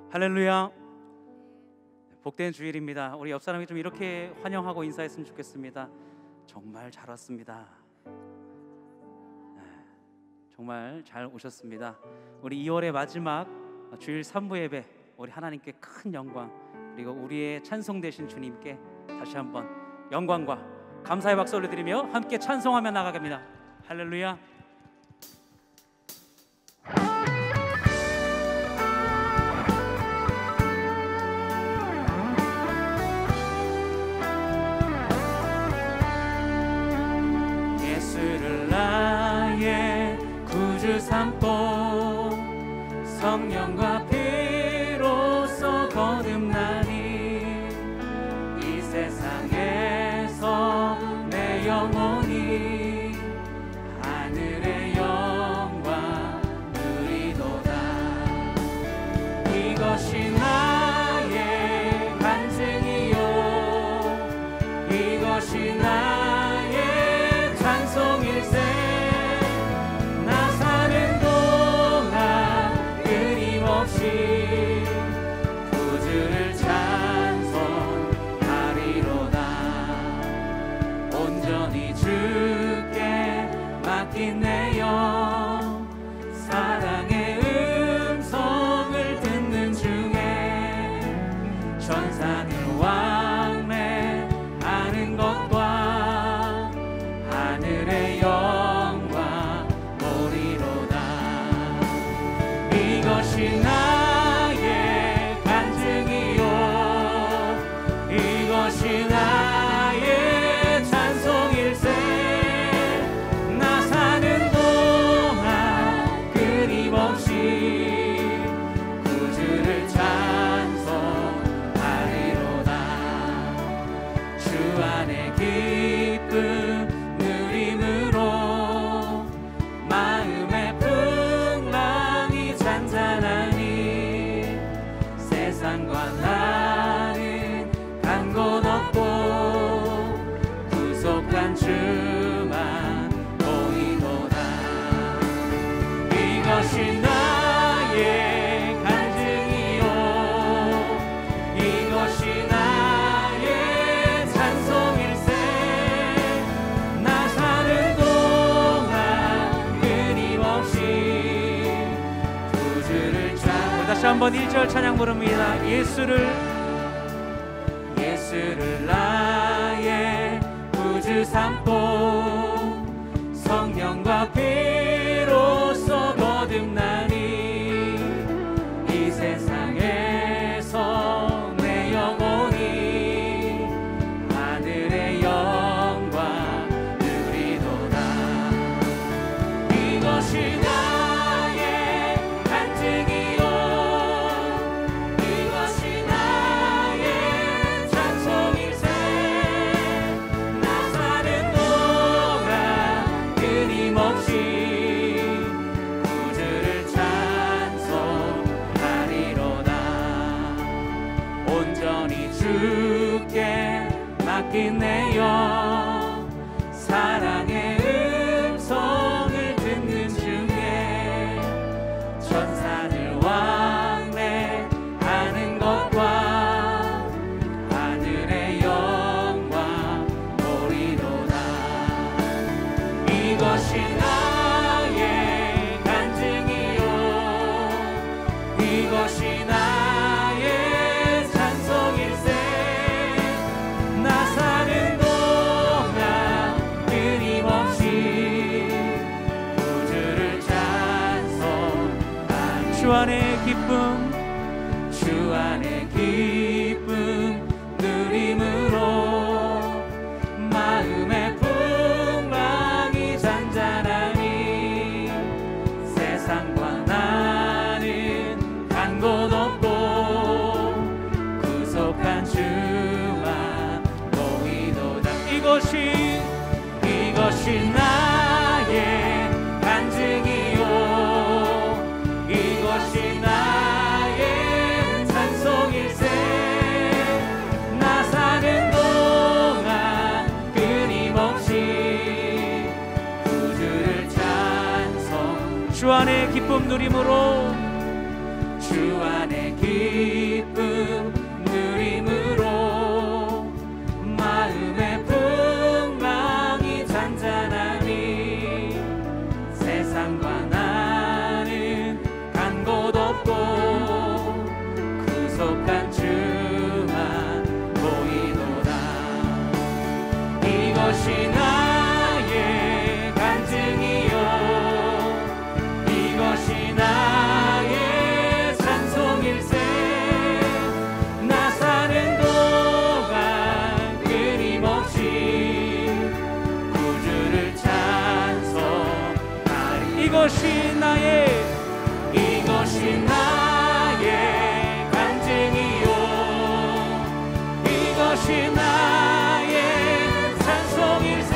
할렐루야. 복된 주일입니다. 우리 옆 사람이 좀 이렇게 환영하고 인사했으면 좋겠습니다. 정말 잘 왔습니다. 정말 잘 오셨습니다. 우리 2월의 마지막 주일 3부 예배, 우리 하나님께 큰 영광, 그리고 우리의 찬송 되신 주님께 다시 한번 영광과 감사의 박수 올려드리며 함께 찬송하며 나가겠습니다. 할렐루야. 예수를 나의 구주 삼고 성령과 피로써 거듭나니 이 세상에서 내 영혼이 하늘의 영광 누리도다. 이것이 나의 간증이요, 이것이 나의 찬송일세. 나 사는 동안 끊임없이 구주를 찬송하리로다. 온전히 주께 맡긴 내 영, 사랑의 음성을 듣는 중에 천사는 왕래하는 것과 하늘의 영광 보리로다. 이것이 나의 간증이요, 이것이 나의 찬송일세. 나 사는 동안 끊임없이 구주를 찬송하리로다. 주 안에 기쁨 누림으로 마음의 풍랑이 잔잔하니 세상과 나는 간 곳 없고 구속한 주만 보이도다. 이것이 나의 간증이요, 이것이 나의 찬송일세. 나 사는 동안 끊임없이 구주를 찬송. 다시 한번 1절 찬양 부릅니다. 예수를 나의 구주 삼고 성령과 피로써 거듭나니 이 세상에서 내 영혼이 하늘의 영광 누리도다. 이것이 나의 간증이요, 이것이 나의 찬송일세. 나 사는 동안 끊임없이 구주를 찬송하리로다. 온전히 주께 맡긴 내 영, 사랑의 음성을 듣는 중에 천사들 왕래하는 것과 하늘의 영광 보리도다. 이것이 나의 간증이요, 이것이 나의 찬송일세. 나 사는 동안 끊임없이 구주를 찬송하리. 주 안의 기쁨, 주 안의 기쁨 누림으로 마음의 풍랑이 잔잔하니 세상과 나는 간 곳 없고 구속한 주만 보이도다. 이것이 나의 간증이요, 이것이 나의 찬송일세. 나 사는 동안 끊임없이 구주를 찬송. 주 안에 기쁨 누림으로 주 안에 기쁨 누림으로 마음의 풍랑이 잔잔하니 세상과 나는 간 곳 없고 구속한 주만 보이노라. 이것이 나의 간증이요 이것이 나의 찬송일세. 나 사는 동안 끊임없이 구주를 찬송하리. 이것이 나의 간증이요 이것이 나의 찬송일세.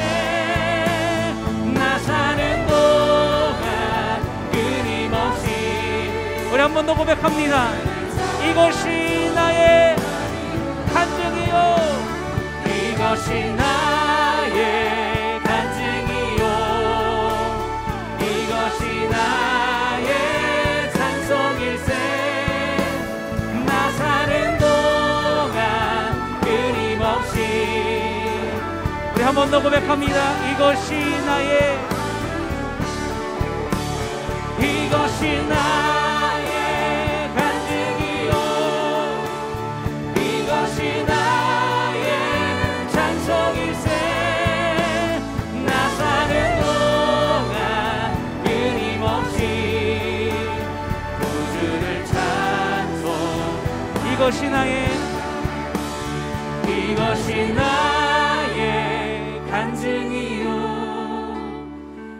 나 사는 동안 끊임없이. 우리 한 번 더 고백합니다. 이것이 나의 간증이요 이것이 나의 간증이요 이것이 나의 찬송일세. 나 사는 동안 끊임없이. 우리 한 번 더 고백합니다. 이것이 나의 간증이요 이것이 나의 찬송일세. 나 사는 동안 끊임없이 구주를 찬송. 이것이 나의 간증이요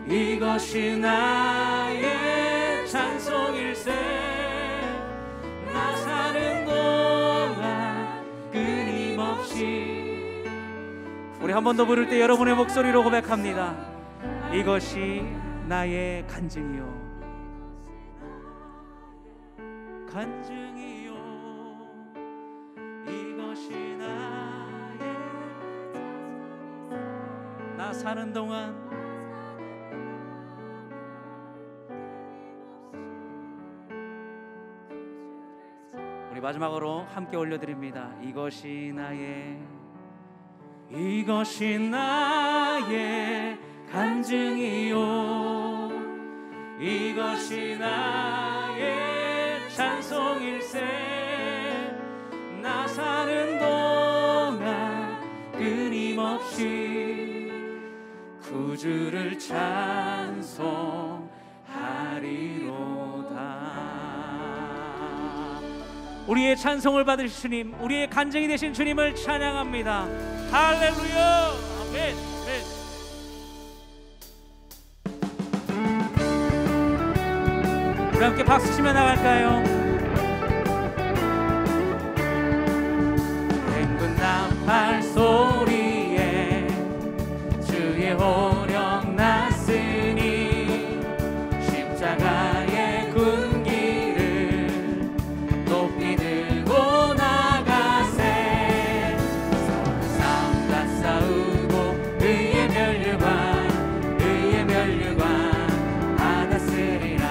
이것이 나의 찬송일세. 나 사는 동안 끊임없이. 우리 한 번 더 부를 때 여러분의 목소리로 고백합니다. 이것이 나의 간증이요 간증이요 이것이 나의. 나 사는 동안 우리 마지막으로 함께 올려드립니다. 이것이 나의 간증이요 이것이 나의 찬송일세. 나 사는 동안 끊임없이 구주를 찬송하리로다. 우리의 찬송을 받으신 주님, 우리의 간증이 되신 주님을 찬양합니다. 할렐루야. 아멘. 우리 함께 박수 치며 나갈까요? 맹군 나팔 소리에 주의 호령 났으니 십자가의 군기를 높이 들고 나가세. 싸움과 싸우고 의의 멸류관 받았으리라.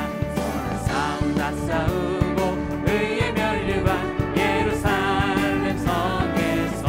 싸움과 싸우고 의의 멸류관 예루살렘 성에서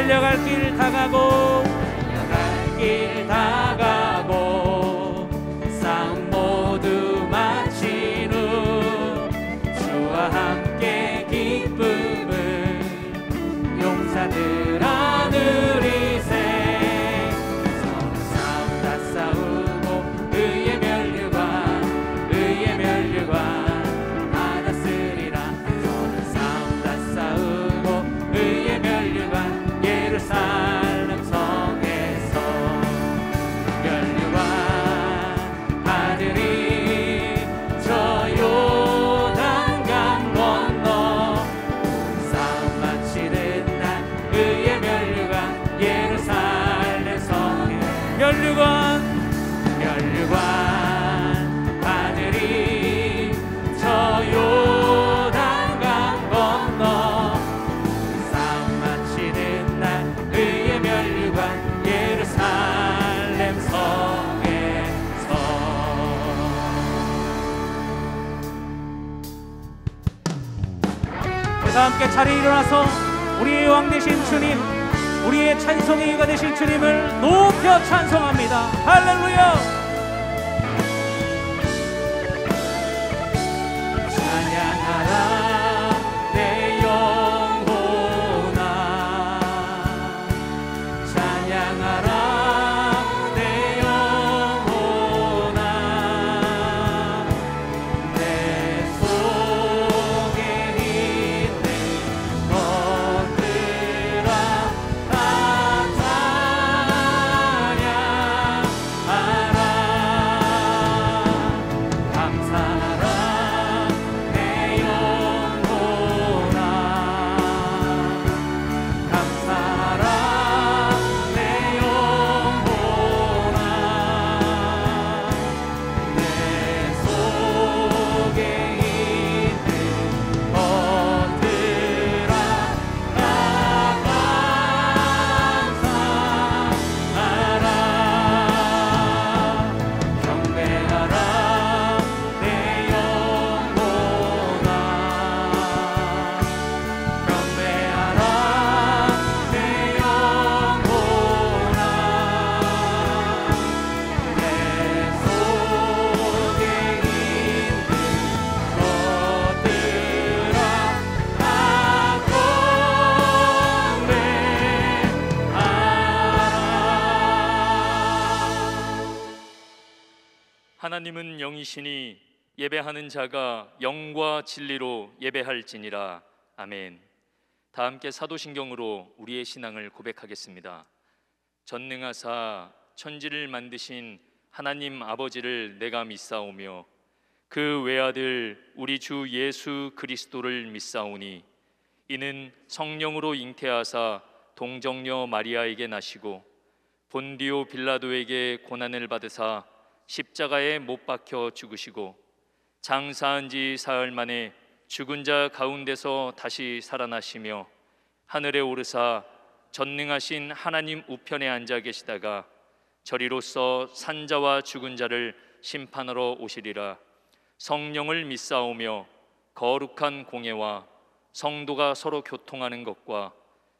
달려갈 길 다가고 싸움 모두 마친 후 주와 함께 기쁨을 용사들아 누리세. 서로 싸움 다 싸우고 의의 멸류관 받았으리라. 서로 싸움 다 싸우고 의의 멸류관 예루살렘 성에서 멸류관 아들이 저 요단강 건너 싸움 마치는 날 의의 멸류관 예루살렘 성에 멸류관 아들이 저 요단강 건너 싸움 마치는 날 의의 멸류관 예루살렘 성에서. 그래서 함께 자리에 일어나서 우리의 왕 되신 주님, 우리의 찬송의 이유가 되신 주님을 높여 찬송합니다. 할렐루야. 찬양하라 내 영혼아, 찬양하라 내 영혼아. 내 속에 있는 것들아 다 찬양하라. 감사하라 내 영혼아, 감사하라 내 영혼아. 내 속에 있는 것들아 다 감사하라. 경배하라 내 영혼아, 경배하라 내 영혼아. 내 속에 있는 것들아 다 경배하라. 하나님은 영이시니 예배하는 자가 영과 진리로 예배할지니라. 아멘. 다 함께 사도신경으로 우리의 신앙을 고백하겠습니다. 전능하사 천지를 만드신 하나님 아버지를 내가 믿사오며 그 외아들 우리 주 예수 그리스도를 믿사오니 이는 성령으로 잉태하사 동정녀 마리아에게 나시고 본디오 빌라도에게 고난을 받으사 십자가에 못 박혀 죽으시고 장사한 지 사흘 만에 죽은 자 가운데서 다시 살아나시며 하늘에 오르사 전능하신 하나님 우편에 앉아 계시다가 저리로서 산자와 죽은 자를 심판하러 오시리라. 성령을 믿사오며 거룩한 공예와 성도가 서로 교통하는 것과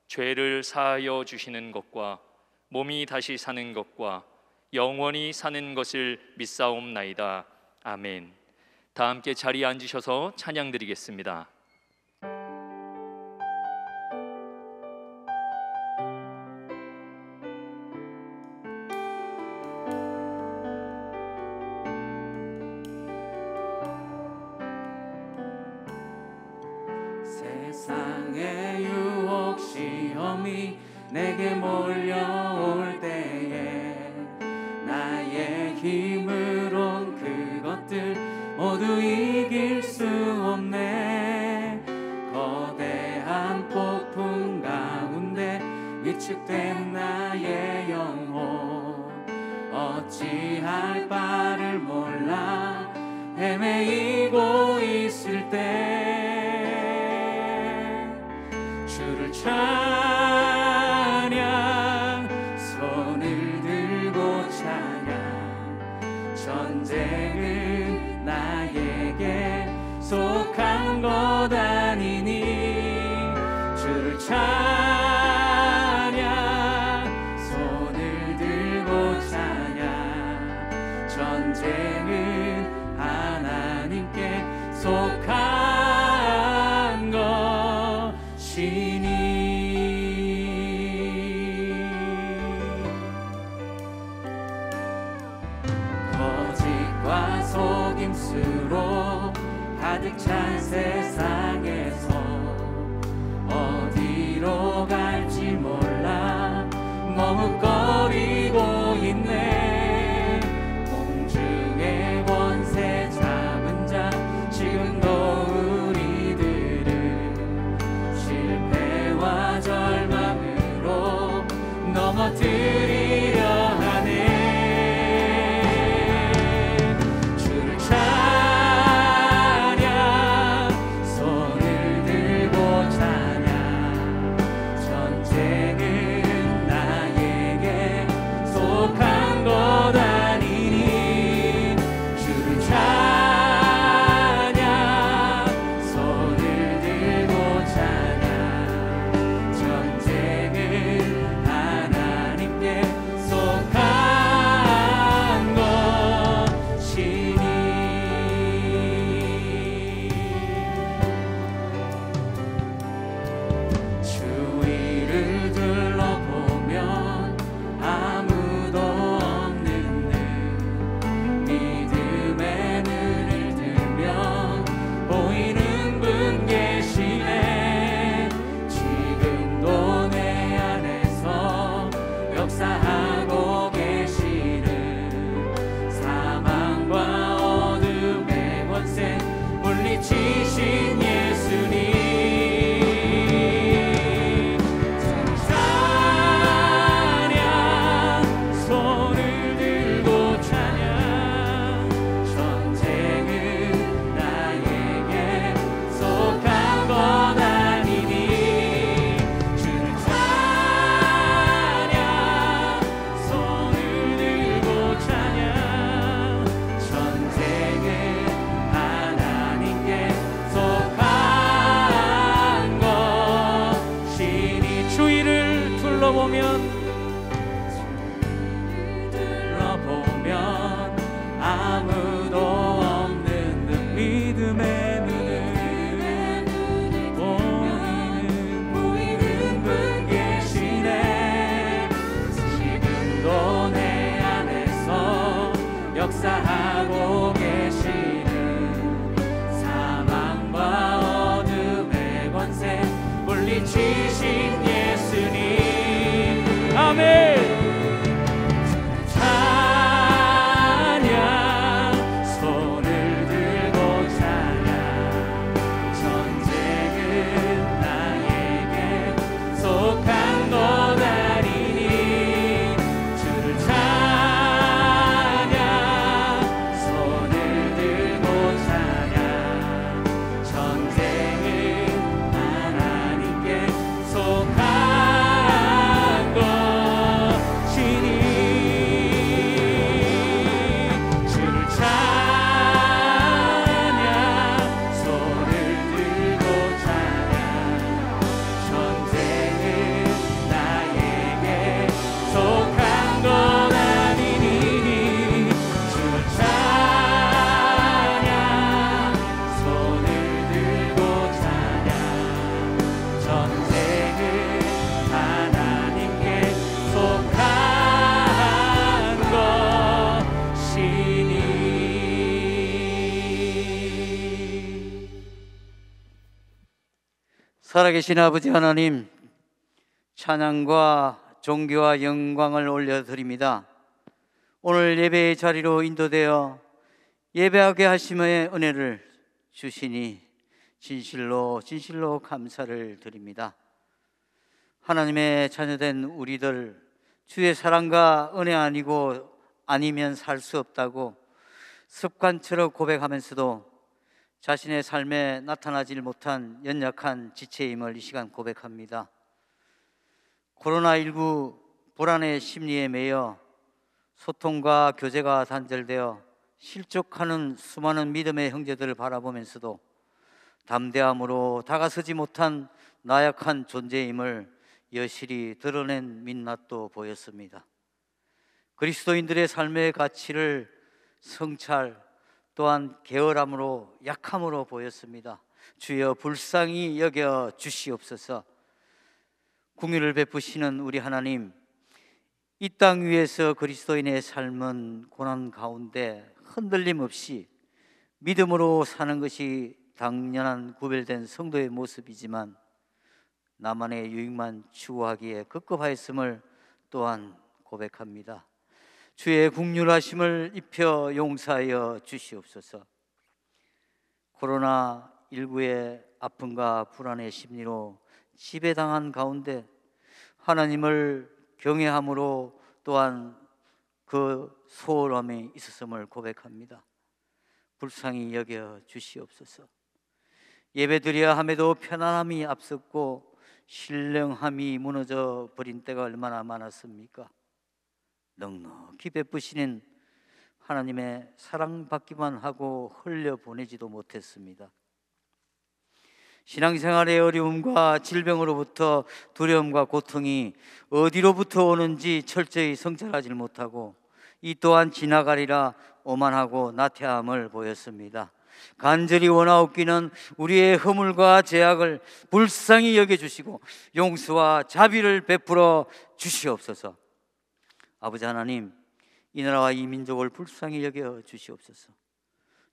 죄를 사하여 주시는 것과 몸이 다시 사는 것과 영원히 사는 것을 믿사옵나이다. 아멘. 다 함께 자리에 앉으셔서 찬양 드리겠습니다. 세상의 유혹 시험이 내게 몰려올 때에 나의 힘으론 그것들 모두 이길 수 없네. 거대한 폭풍 가운데 위축된 나의 영혼 어찌할 바를 몰라 헤매이고 있을 때 주를 찬양, 손을 들고 찬양. 전쟁은 나에게 속한 것 아니니 주를 찬양, 가득 찬 세상에서 어디로 갈지 몰라 머뭇거리고 있네. 공중의 권세 잡은 자 지금도 우리들을 실패와 절망으로 넘어뜨리려 하네. 주를 찬양, 손을 들고 찬양. 전쟁은 나에게 속한 것 아니니. 주를 찬양, 손을 들고 찬양. 전쟁은 하나님께 속한 것이니. 주위를 둘러보면 아무도 없는 듯 믿음의 눈을 들면 보이는 분 계시네. 지금도 내 안에서 역사하고 계시는 사망과 어둠의 권세 물리치신 예수님. 주를 찬양, 손을 들고 찬양. 전쟁은 나에게 속한 것 아니니. 주를 찬양, 손을 들고 찬양. 전쟁은 하나님께 속한 것이니. 주위를 둘러보면 아무도 없는 듯 믿음의 눈을 보이는 분 계시네. 지금도 내 안에서 역사하고 계시는 사망과 어둠의 권세 물리치신 예수님. 아멘. 찬양, 손을 들고 찬양. 전쟁은 나에게 속한 것 아니니. 주를 찬양, 손을 들고 찬양. 전쟁은 하나님께 속한 것이니. 주를 찬양, 손을 들고 찬양. 전쟁은 나에게 속한 것 아니니. 주를 찬양, 손을 들고 찬양. 전쟁은 하나님께 속한 것이니. 살아계신 아버지 하나님, 찬양과 존귀와 영광을 올려드립니다. 오늘 예배의 자리로 인도되어 예배하게 하심의 은혜를 주시니 진실로 진실로 감사를 드립니다. 하나님의 자녀된 우리들, 주의 사랑과 은혜 아니면 살 수 없다고 습관처럼 고백하면서도 자신의 삶에 나타나질 못한 연약한 지체임을 이 시간 고백합니다. 코로나19 불안의 심리에 매여 소통과 교제가 단절되어 실족하는 수많은 믿음의 형제들을 바라보면서도 담대함으로 다가서지 못한 나약한 존재임을 여실히 드러낸 민낯도 보였습니다. 그리스도인들의 삶의 가치를 성찰 또한 게으름으로 약함으로 보였습니다. 주여 불쌍히 여겨 주시옵소서. 긍휼을 베푸시는 우리 하나님, 이 땅 위에서 그리스도인의 삶은 고난 가운데 흔들림 없이 믿음으로 사는 것이 당연한 구별된 성도의 모습이지만 나만의 유익만 추구하기에 급급하였음을 또한 고백합니다. 주의 긍휼하심을 입혀 용서하여 주시옵소서. 코로나19의 아픔과 불안의 심리로 지배당한 가운데 하나님을 경외함으로 또한 그 소홀함이 있었음을 고백합니다. 불쌍히 여겨 주시옵소서. 예배드려야 함에도 편안함이 앞섰고 신령함이 무너져 버린 때가 얼마나 많았습니까? 넉넉히 베푸시는 하나님의 사랑받기만 하고 흘려보내지도 못했습니다. 신앙생활의 어려움과 질병으로부터 두려움과 고통이 어디로부터 오는지 철저히 성찰하지 못하고 이 또한 지나가리라 오만하고 나태함을 보였습니다. 간절히 원하옵기는 우리의 허물과 죄악을 불쌍히 여겨주시고 용서와 자비를 베풀어 주시옵소서. 아버지 하나님, 이 나라와 이 민족을 불쌍히 여겨 주시옵소서.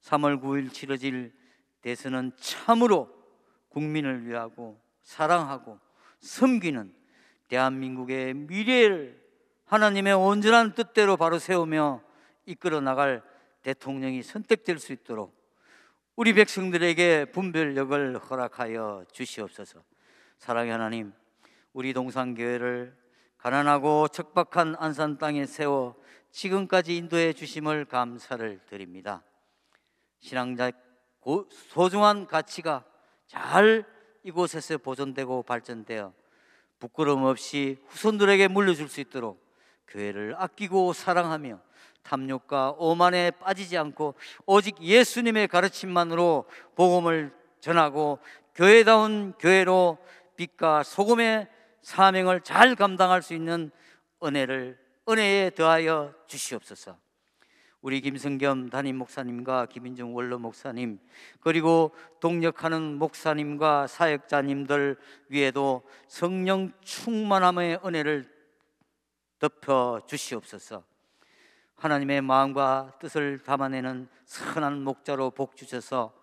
3월 9일 치러질 대선은 참으로 국민을 위하고 사랑하고 섬기는 대한민국의 미래를 하나님의 온전한 뜻대로 바로 세우며 이끌어 나갈 대통령이 선택될 수 있도록 우리 백성들에게 분별력을 허락하여 주시옵소서. 사랑의 하나님, 우리 동산교회를 가난하고 척박한 안산 땅에 세워 지금까지 인도해 주심을 감사를 드립니다. 신앙자의 소중한 가치가 잘 이곳에서 보존되고 발전되어 부끄러움 없이 후손들에게 물려줄 수 있도록 교회를 아끼고 사랑하며 탐욕과 오만에 빠지지 않고 오직 예수님의 가르침만으로 복음을 전하고 교회다운 교회로 빛과 소금의 사명을 잘 감당할 수 있는 은혜에 더하여 주시옵소서. 우리 김성겸 담임 목사님과 김인중 원로 목사님, 그리고 동역하는 목사님과 사역자님들 위에도 성령 충만함의 은혜를 덮여 주시옵소서. 하나님의 마음과 뜻을 담아내는 선한 목자로 복 주셔서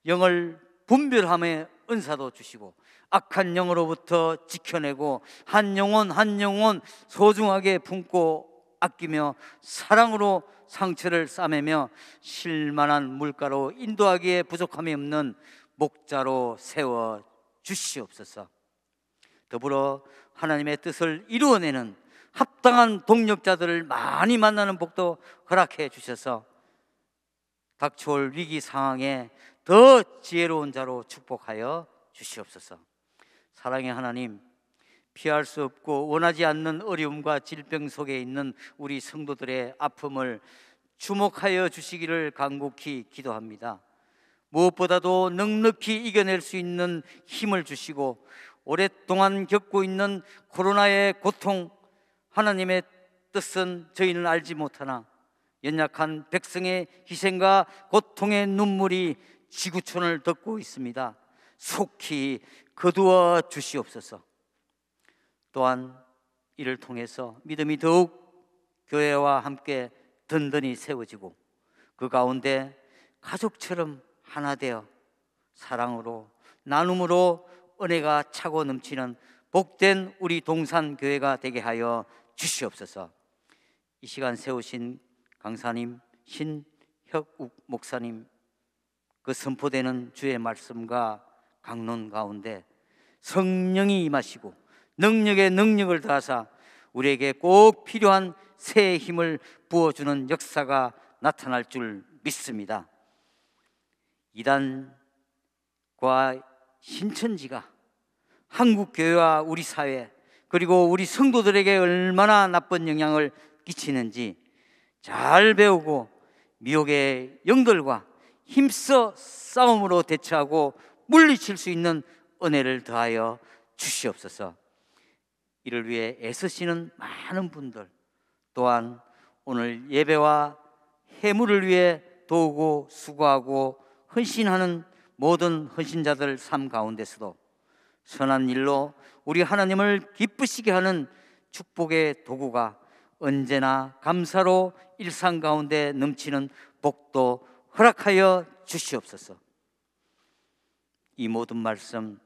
영을 분별함의 은사도 주시고 악한 영으로부터 지켜내고 한 영혼 한 영혼 소중하게 품고 아끼며 사랑으로 상처를 싸매며 쉴만한 물가로 인도하기에 부족함이 없는 목자로 세워 주시옵소서. 더불어 하나님의 뜻을 이루어내는 합당한 동력자들을 많이 만나는 복도 허락해 주셔서 닥쳐올 위기 상황에 더 지혜로운 자로 축복하여 주시옵소서. 사랑의 하나님, 피할 수 없고 원하지 않는 어려움과 질병 속에 있는 우리 성도들의 아픔을 주목하여 주시기를 간곡히 기도합니다. 무엇보다도 넉넉히 이겨낼 수 있는 힘을 주시고 오랫동안 겪고 있는 코로나의 고통, 하나님의 뜻은 저희는 알지 못하나 연약한 백성의 희생과 고통의 눈물이 지구촌을 덮고 있습니다. 속히 거두어 주시옵소서. 또한 이를 통해서 믿음이 더욱 교회와 함께 든든히 세워지고 그 가운데 가족처럼 하나 되어 사랑으로 나눔으로 은혜가 차고 넘치는 복된 우리 동산교회가 되게 하여 주시옵소서. 이 시간 세우신 강사님, 신혁욱 목사님, 그 선포되는 주의 말씀과 강론 가운데 성령이 임하시고 능력에 능력을 더하사 우리에게 꼭 필요한 새 힘을 부어주는 역사가 나타날 줄 믿습니다. 이단과 신천지가 한국 교회와 우리 사회 그리고 우리 성도들에게 얼마나 나쁜 영향을 끼치는지 잘 배우고 미혹의 영들과 힘써 싸움으로 대처하고 물리칠 수 있는 은혜를 더하여 주시옵소서. 이를 위해 애쓰시는 많은 분들, 또한 오늘 예배와 해물을 위해 도우고 수고하고 헌신하는 모든 헌신자들 삶 가운데서도 선한 일로 우리 하나님을 기쁘시게 하는 축복의 도구가 언제나 감사로 일상 가운데 넘치는 복도 허락하여 주시옵소서. 이 모든 말씀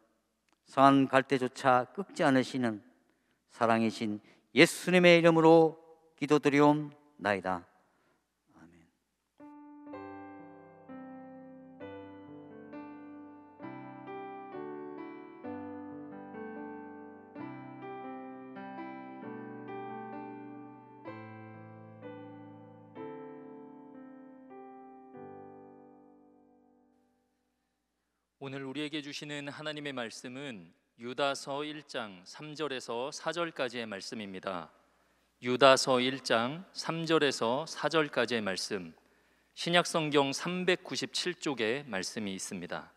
상한 갈대조차 꺾지 않으시는 사랑이신 예수님의 이름으로 기도드리옵나이다. 아멘. 오늘 우리에게 주시는 하나님의 말씀은 유다서 1장 3절에서 4절까지의 말씀입니다. 유다서 1장 3절에서 4절까지의 말씀, 신약성경 397쪽에 말씀이 있습니다.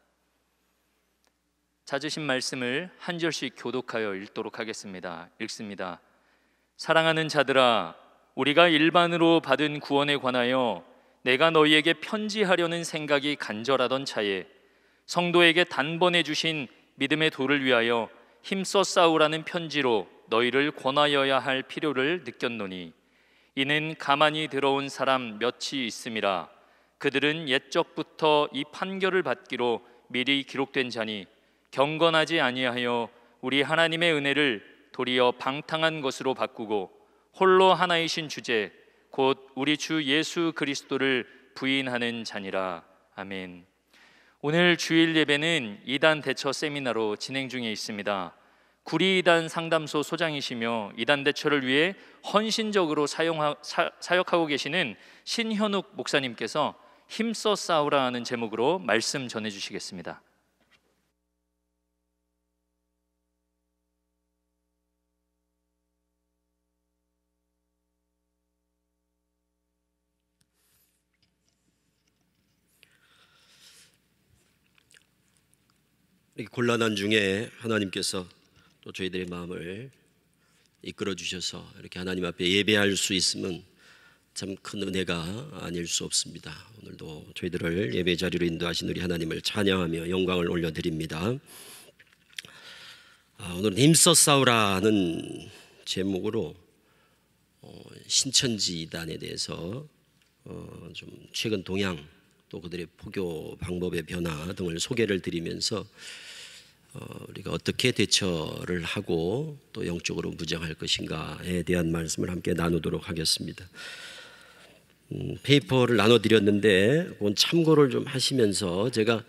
찾으신 말씀을 한 절씩 교독하여 읽도록 하겠습니다. 읽습니다. 사랑하는 자들아, 우리가 일반으로 받은 구원에 관하여 내가 너희에게 편지하려는 생각이 간절하던 차에 성도에게 단번에 주신 믿음의 도를 위하여 힘써 싸우라는 편지로 너희를 권하여야 할 필요를 느꼈노니 이는 가만히 들어온 사람 몇이 있음이라. 그들은 옛적부터 이 판결을 받기로 미리 기록된 자니 경건하지 아니하여 우리 하나님의 은혜를 도리어 방탕한 것으로 바꾸고 홀로 하나이신 주제 곧 우리 주 예수 그리스도를 부인하는 자니라. 아멘. 오늘 주일 예배는 이단 대처 세미나로 진행 중에 있습니다. 구리 이단 상담소 소장이시며 이단 대처를 위해 헌신적으로 사역하고 계시는 신현욱 목사님께서 힘써 싸우라 하는 제목으로 말씀 전해주시겠습니다. 이렇게 곤란한 중에 하나님께서 또 저희들의 마음을 이끌어 주셔서 이렇게 하나님 앞에 예배할 수 있으면 참 큰 은혜가 아닐 수 없습니다. 오늘도 저희들을 예배 자리로 인도하신 우리 하나님을 찬양하며 영광을 올려드립니다. 오늘은 힘써 싸우라는 제목으로 신천지 이단에 대해서 좀 최근 동향 또 그들의 포교 방법의 변화 등을 소개를 드리면서 우리가 어떻게 대처를 하고 또 영적으로 무장할 것인가에 대한 말씀을 함께 나누도록 하겠습니다. 페이퍼를 나눠드렸는데 그건 참고를 좀 하시면서 제가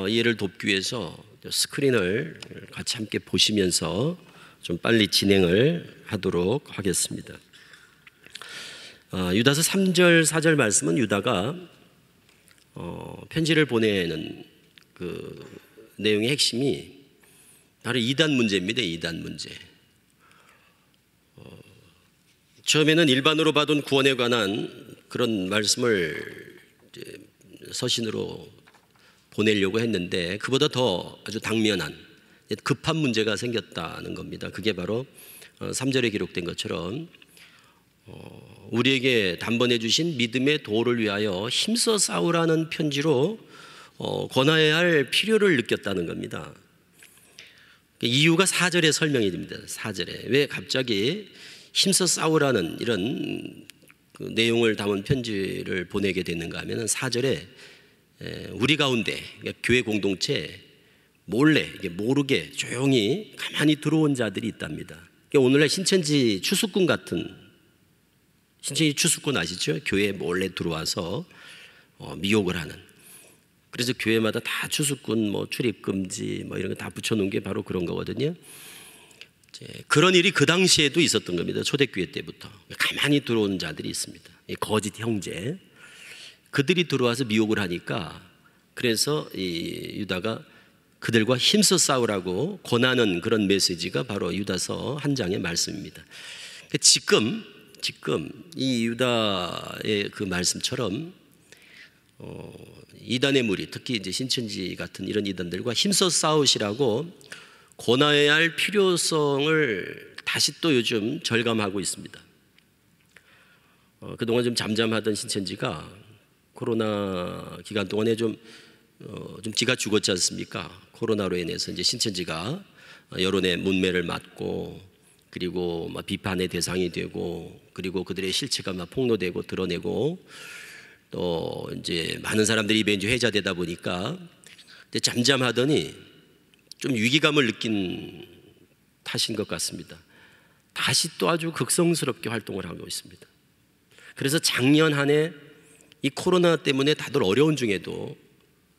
이해를 돕기 위해서 스크린을 같이 함께 보시면서 좀 빨리 진행을 하도록 하겠습니다. 유다서 3절 4절 말씀은 유다가 편지를 보내는 그 내용의 핵심이 바로 이단 문제입니다. 이단 문제. 처음에는 일반으로 받은 구원에 관한 그런 말씀을 서신으로 보내려고 했는데 그보다 더 아주 당면한 급한 문제가 생겼다는 겁니다. 그게 바로 3절에 기록된 것처럼 우리에게 단번에 주신 믿음의 도를 위하여 힘써 싸우라는 편지로 권하여야 할 필요를 느꼈다는 겁니다. 이유가 4절에 설명이 됩니다. 4절에 왜 갑자기 힘써 싸우라는 이런 그 내용을 담은 편지를 보내게 됐는가 하면 4절에 우리 가운데 그러니까 교회 공동체 몰래 모르게 조용히 가만히 들어온 자들이 있답니다. 그러니까 오늘날 신천지 추수꾼 같은, 신천지 추수꾼 아시죠? 교회에 몰래 들어와서 미혹을 하는. 그래서 교회마다 다 추수꾼 출입 금지 이런 거 다 붙여놓은 게 바로 그런 거거든요. 그런 일이 그 당시에도 있었던 겁니다. 초대교회 때부터 가만히 들어온 자들이 있습니다. 거짓 형제, 그들이 들어와서 미혹을 하니까 그래서 이 유다가 그들과 힘써 싸우라고 권하는 그런 메시지가 바로 유다서 한 장의 말씀입니다. 지금 이 유다의 그 말씀처럼 이단의 무리, 특히 이제 신천지 같은 이런 이단들과 힘써 싸우시라고 권하여야 할 필요성을 다시 또 요즘 절감하고 있습니다. 그동안 좀 잠잠하던 신천지가 코로나 기간 동안에 좀 기가 죽었지 않습니까? 코로나로 인해서 이제 신천지가 여론의 문매를 맞고 그리고 비판의 대상이 되고 그리고 그들의 실체가 폭로되고 드러내고 또 이제 많은 사람들이 입에 이제 회자되다 보니까 근데 잠잠하더니 좀 위기감을 느낀 탓인 것 같습니다. 다시 또 아주 극성스럽게 활동을 하고 있습니다. 그래서 작년 한 해 이 코로나 때문에 다들 어려운 중에도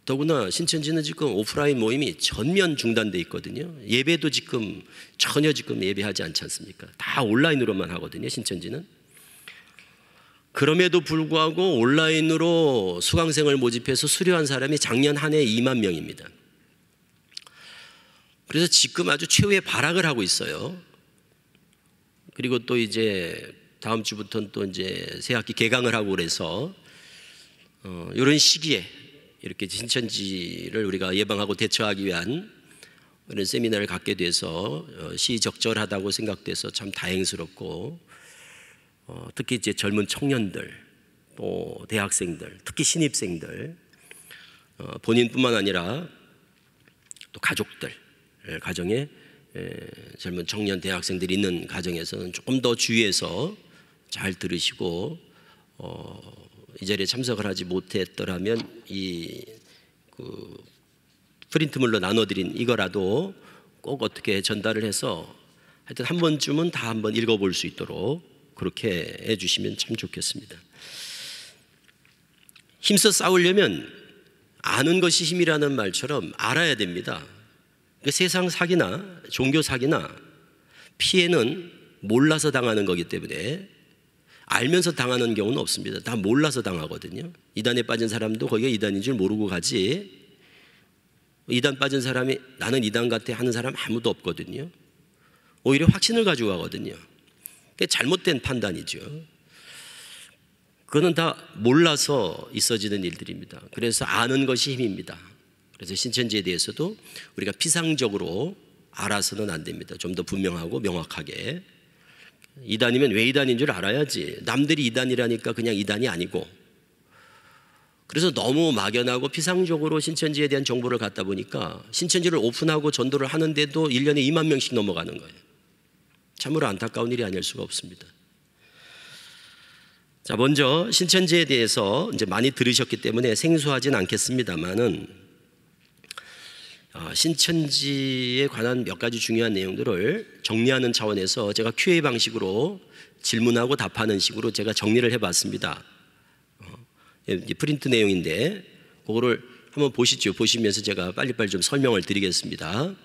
더구나 신천지는 지금 오프라인 모임이 전면 중단돼 있거든요. 예배도 지금 전혀 예배하지 않지 않습니까? 다 온라인으로만 하거든요, 신천지는. 그럼에도 불구하고 온라인으로 수강생을 모집해서 수료한 사람이 작년 한 해 2만 명입니다. 그래서 지금 아주 최후의 발악을 하고 있어요. 그리고 또 이제 다음 주부터는 또 이제 새 학기 개강을 하고 그래서 이런 시기에 이렇게 신천지를 우리가 예방하고 대처하기 위한 이런 세미나를 갖게 돼서 시적절하다고 생각돼서 참 다행스럽고, 특히 이제 젊은 청년들, 또 대학생들, 특히 신입생들, 본인뿐만 아니라 또 가족들, 가정에 젊은 청년 대학생들이 있는 가정에서는 조금 더 주의해서 잘 들으시고, 이 자리에 참석을 하지 못했더라면 이 프린트물로 나눠드린 이거라도 꼭 어떻게 전달을 해서 하여튼 한 번쯤은 다 한번 읽어볼 수 있도록 그렇게 해주시면 참 좋겠습니다. 힘써 싸우려면 아는 것이 힘이라는 말처럼 알아야 됩니다. 그러니까 세상 사기나 종교 사기나 피해는 몰라서 당하는 거기 때문에 알면서 당하는 경우는 없습니다. 다 몰라서 당하거든요. 이단에 빠진 사람도 거기가 이단인 줄 모르고 가지, 이단 빠진 사람이 나는 이단 같아 하는 사람 아무도 없거든요. 오히려 확신을 가지고 가거든요. 그게 잘못된 판단이죠. 그거는 다 몰라서 있어지는 일들입니다. 그래서 아는 것이 힘입니다. 그래서 신천지에 대해서도 우리가 피상적으로 알아서는 안 됩니다. 좀 더 분명하고 명확하게. 이단이면 왜 이단인 줄 알아야지. 남들이 이단이라니까 그냥 이단이 아니고. 그래서 너무 막연하고 피상적으로 신천지에 대한 정보를 갖다 보니까 신천지를 오픈하고 전도를 하는데도 1년에 2만 명씩 넘어가는 거예요. 참으로 안타까운 일이 아닐 수가 없습니다. 자, 먼저 신천지에 대해서 이제 많이 들으셨기 때문에 생소하진 않겠습니다만은 신천지에 관한 몇 가지 중요한 내용들을 정리하는 차원에서 제가 Q&A 방식으로 질문하고 답하는 식으로 제가 정리를 해봤습니다. 프린트 내용인데 그거를 한번 보시죠. 보시면서 제가 빨리빨리 좀 설명을 드리겠습니다.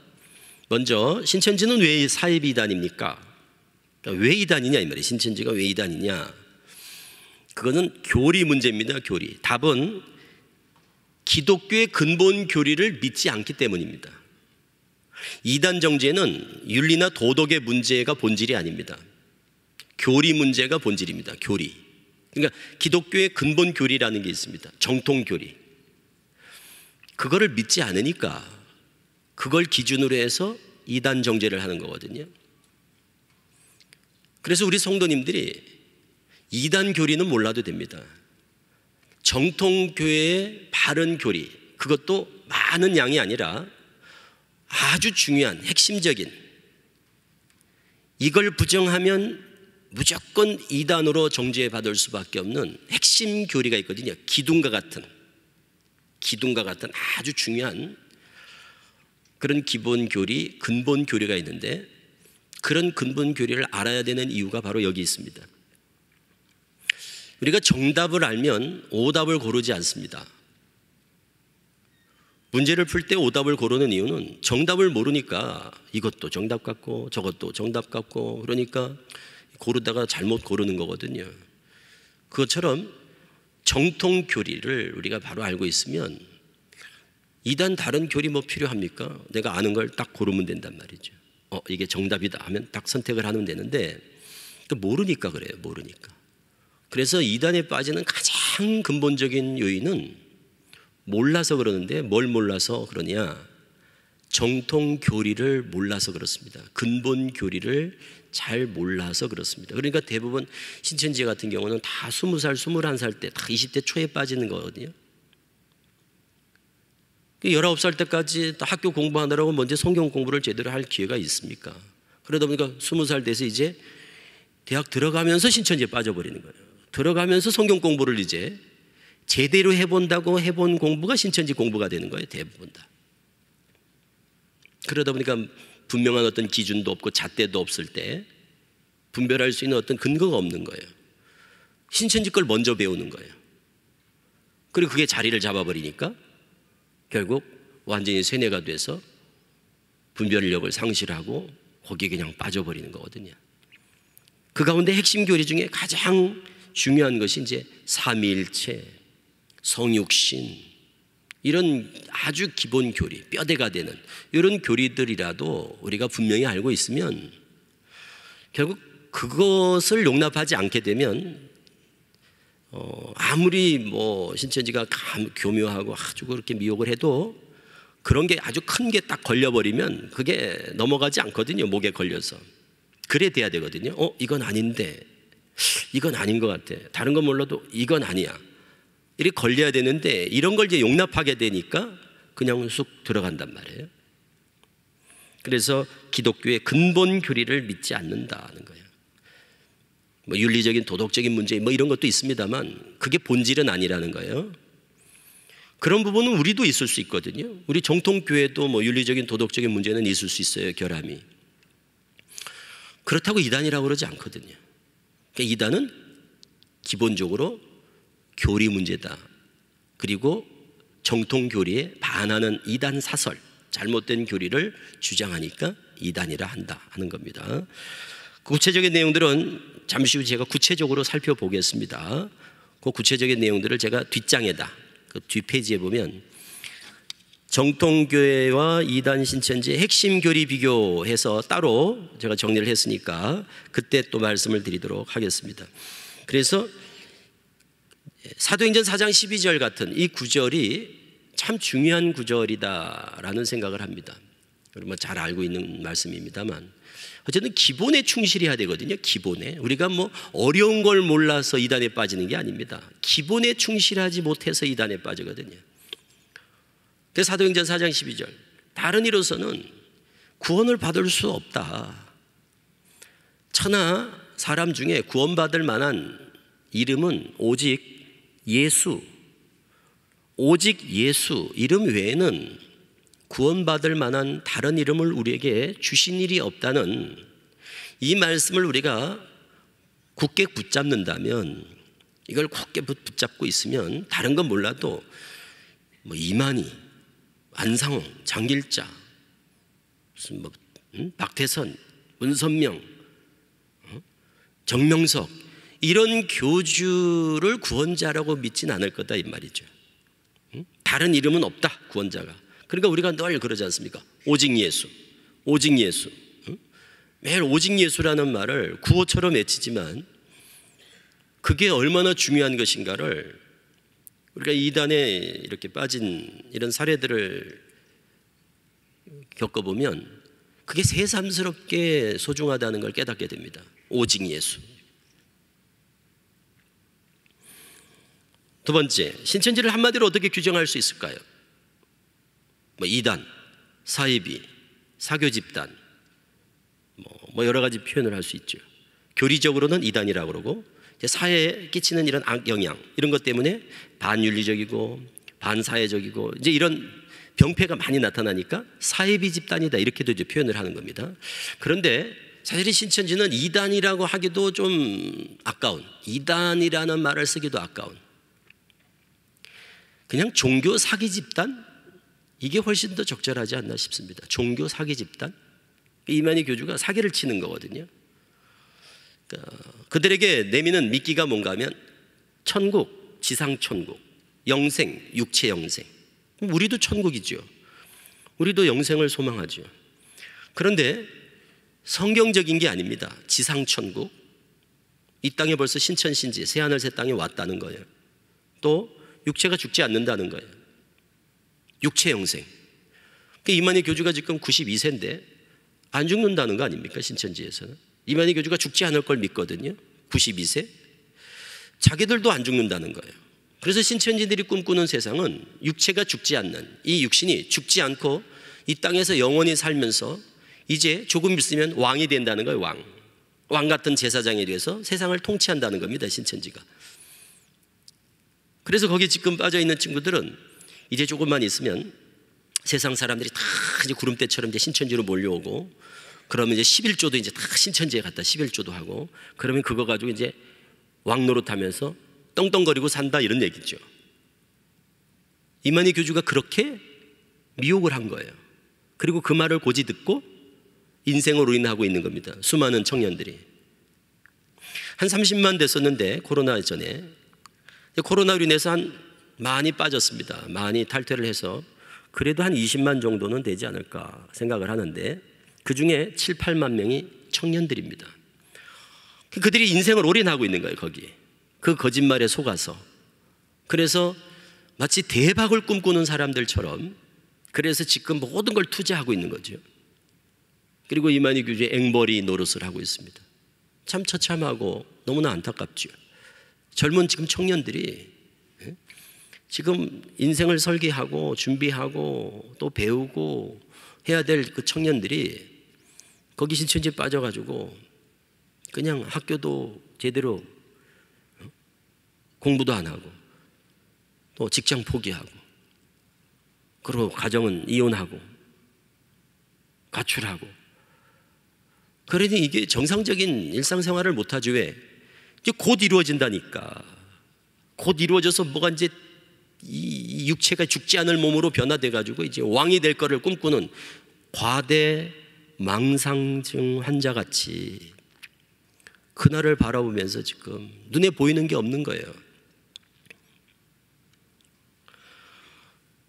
먼저 신천지는 왜 사이비 이단입니까? 그러니까 왜 이단이냐 이 말이에요. 신천지가 왜 이단이냐? 그거는 교리 문제입니다. 교리. 답은 기독교의 근본 교리를 믿지 않기 때문입니다. 이단 정죄는 윤리나 도덕의 문제가 본질이 아닙니다. 교리 문제가 본질입니다. 교리. 그러니까 기독교의 근본 교리라는 게 있습니다. 정통 교리. 그거를 믿지 않으니까 그걸 기준으로 해서 이단 정죄를 하는 거거든요. 그래서 우리 성도님들이 이단 교리는 몰라도 됩니다. 정통교회의 바른 교리, 그것도 많은 양이 아니라 아주 중요한 핵심적인, 이걸 부정하면 무조건 이단으로 정죄받을 수밖에 없는 핵심 교리가 있거든요. 기둥과 같은 아주 중요한 그런 기본 교리, 근본 교리가 있는데, 그런 근본 교리를 알아야 되는 이유가 바로 여기 있습니다. 우리가 정답을 알면 오답을 고르지 않습니다. 문제를 풀 때 오답을 고르는 이유는 정답을 모르니까 이것도 정답 같고 저것도 정답 같고, 그러니까 고르다가 잘못 고르는 거거든요. 그것처럼 정통 교리를 우리가 바로 알고 있으면 이단 다른 교리 뭐 필요합니까? 내가 아는 걸 딱 고르면 된단 말이죠. 이게 정답이다 하면 딱 선택을 하면 되는데, 또 모르니까 그래요. 모르니까. 그래서 이단에 빠지는 가장 근본적인 요인은 몰라서 그러는데, 뭘 몰라서 그러냐? 정통 교리를 몰라서 그렇습니다. 근본 교리를 잘 몰라서 그렇습니다. 그러니까 대부분 신천지 같은 경우는 다 20살, 21살 때 다 20대 초에 빠지는 거거든요. 19살 때까지 학교 공부하느라고 먼저 성경 공부를 제대로 할 기회가 있습니까? 그러다 보니까 20살 돼서 이제 대학 들어가면서 신천지에 빠져버리는 거예요. 들어가면서 성경 공부를 이제 제대로 해본다고 해본 공부가 신천지 공부가 되는 거예요. 대부분 다. 그러다 보니까 분명한 어떤 기준도 없고 잣대도 없을 때 분별할 수 있는 어떤 근거가 없는 거예요. 신천지 걸 먼저 배우는 거예요. 그리고 그게 자리를 잡아버리니까 결국 완전히 세뇌가 돼서 분별력을 상실하고 거기에 그냥 빠져버리는 거거든요. 그 가운데 핵심 교리 중에 가장 중요한 것이 이제 삼위일체, 성육신, 이런 아주 기본 교리, 뼈대가 되는 이런 교리들이라도 우리가 분명히 알고 있으면 결국 그것을 용납하지 않게 되면 아무리 뭐 신천지가 교묘하고 아주 그렇게 미혹을 해도 그런 게 아주 큰 게 딱 걸려버리면 그게 넘어가지 않거든요. 목에 걸려서. 그래 돼야 되거든요. 이건 아닌데, 이건 아닌 것 같아. 다른 건 몰라도 이건 아니야. 이렇게 걸려야 되는데 이런 걸 이제 용납하게 되니까 그냥 쑥 들어간단 말이에요. 그래서 기독교의 근본 교리를 믿지 않는다는 거예요. 뭐 윤리적인 도덕적인 문제 뭐 이런 것도 있습니다만 그게 본질은 아니라는 거예요. 그런 부분은 우리도 있을 수 있거든요. 우리 정통교회도 뭐 윤리적인 도덕적인 문제는 있을 수 있어요. 결함이. 그렇다고 이단이라고 그러지 않거든요. 그러니까 이단은 기본적으로 교리 문제다. 그리고 정통교리에 반하는 이단 사설, 잘못된 교리를 주장하니까 이단이라 한다 하는 겁니다. 구체적인 내용들은 잠시 후 제가 구체적으로 살펴보겠습니다. 그 구체적인 내용들을 제가 뒷장에다, 그 뒷페이지에 보면 정통교회와 이단 신천지의 핵심 교리 비교해서 따로 제가 정리를 했으니까 그때 또 말씀을 드리도록 하겠습니다. 그래서 사도행전 4장 12절 같은 이 구절이 참 중요한 구절이다라는 생각을 합니다. 여러분 잘 알고 있는 말씀입니다만 어쨌든 기본에 충실해야 되거든요. 기본에. 우리가 뭐 어려운 걸 몰라서 이단에 빠지는 게 아닙니다. 기본에 충실하지 못해서 이단에 빠지거든요. 그래서 사도행전 4장 12절 다른 이로서는 구원을 받을 수 없다. 천하 사람 중에 구원받을 만한 이름은 오직 예수, 오직 예수 이름 외에는 구원받을 만한 다른 이름을 우리에게 주신 일이 없다는 이 말씀을 우리가 굳게 붙잡는다면, 이걸 굳게 붙잡고 있으면 다른 건 몰라도 뭐 이만희, 안상홍, 장길자, 무슨 뭐 박태선, 문선명, 정명석 이런 교주를 구원자라고 믿진 않을 거다 이 말이죠. 다른 이름은 없다 구원자가. 그러니까 우리가 늘 그러지 않습니까? 오직 예수, 오직 예수. 매일 오직 예수라는 말을 구호처럼 외치지만 그게 얼마나 중요한 것인가를 우리가 이단에 이렇게 빠진 이런 사례들을 겪어보면 그게 새삼스럽게 소중하다는 걸 깨닫게 됩니다. 오직 예수. 두 번째, 신천지를 한마디로 어떻게 규정할 수 있을까요? 뭐 이단, 사이비, 사교집단, 뭐 여러 가지 표현을 할 수 있죠. 교리적으로는 이단이라고 그러고 사회에 끼치는 이런 악영향 이런 것 때문에 반윤리적이고 반사회적이고 이제 이런 병폐가 많이 나타나니까 사이비 집단이다 이렇게도 이제 표현을 하는 겁니다. 그런데 사실 신천지는 이단이라고 하기도 좀 아까운, 이단이라는 말을 쓰기도 아까운, 그냥 종교 사기 집단 이게 훨씬 더 적절하지 않나 싶습니다. 종교 사기 집단, 이만희 교주가 사기를 치는 거거든요. 그러니까 그들에게 내미는 미끼가 뭔가 하면 천국, 지상천국, 영생, 육체 영생. 우리도 천국이죠. 우리도 영생을 소망하죠. 그런데 성경적인 게 아닙니다. 지상천국, 이 땅에 벌써 신천신지 새하늘 새 땅에 왔다는 거예요. 또 육체가 죽지 않는다는 거예요. 육체 영생. 이만희 교주가 지금 92세인데 안 죽는다는 거 아닙니까? 신천지에서는 이만희 교주가 죽지 않을 걸 믿거든요. 92세. 자기들도 안 죽는다는 거예요. 그래서 신천지들이 꿈꾸는 세상은 육체가 죽지 않는, 이 육신이 죽지 않고 이 땅에서 영원히 살면서 이제 조금 있으면 왕이 된다는 거예요. 왕 같은 제사장이 돼서 세상을 통치한다는 겁니다. 신천지가. 그래서 거기 지금 빠져있는 친구들은 이제 조금만 있으면 세상 사람들이 다 이제 구름대처럼 이제 신천지로 몰려오고, 그러면 이제 11조도 이제 다 신천지에 갔다 11조도 하고, 그러면 그거 가지고 이제 왕노릇하면서 떵떵거리고 산다, 이런 얘기죠. 이만희 교주가 그렇게 미혹을 한 거예요. 그리고 그 말을 고지 듣고 인생을 올인하고 있는 겁니다. 수많은 청년들이 한 30만 됐었는데, 코로나 전에 코로나로 인해서 한 많이 빠졌습니다. 많이 탈퇴를 해서 그래도 한 20만 정도는 되지 않을까 생각을 하는데, 그 중에 7, 8만 명이 청년들입니다. 그들이 인생을 올인하고 있는 거예요. 거기에 그 거짓말에 속아서. 그래서 마치 대박을 꿈꾸는 사람들처럼, 그래서 지금 모든 걸 투자하고 있는 거죠. 그리고 이만희 교주의 앵벌이 노릇을 하고 있습니다. 참 처참하고 너무나 안타깝죠. 젊은 지금 청년들이 지금 인생을 설계하고 준비하고 또 배우고 해야 될 그 청년들이 거기 신천지에 빠져가지고 그냥 학교도 제대로 공부도 안 하고 또 직장 포기하고, 그리고 가정은 이혼하고 가출하고, 그러니 이게 정상적인 일상생활을 못하지. 왜? 이제 곧 이루어진다니까. 곧 이루어져서 뭐가 이제 이 육체가 죽지 않을 몸으로 변화돼가지고 이제 왕이 될 거를 꿈꾸는 과대 망상증 환자같이 그날을 바라보면서 지금 눈에 보이는 게 없는 거예요.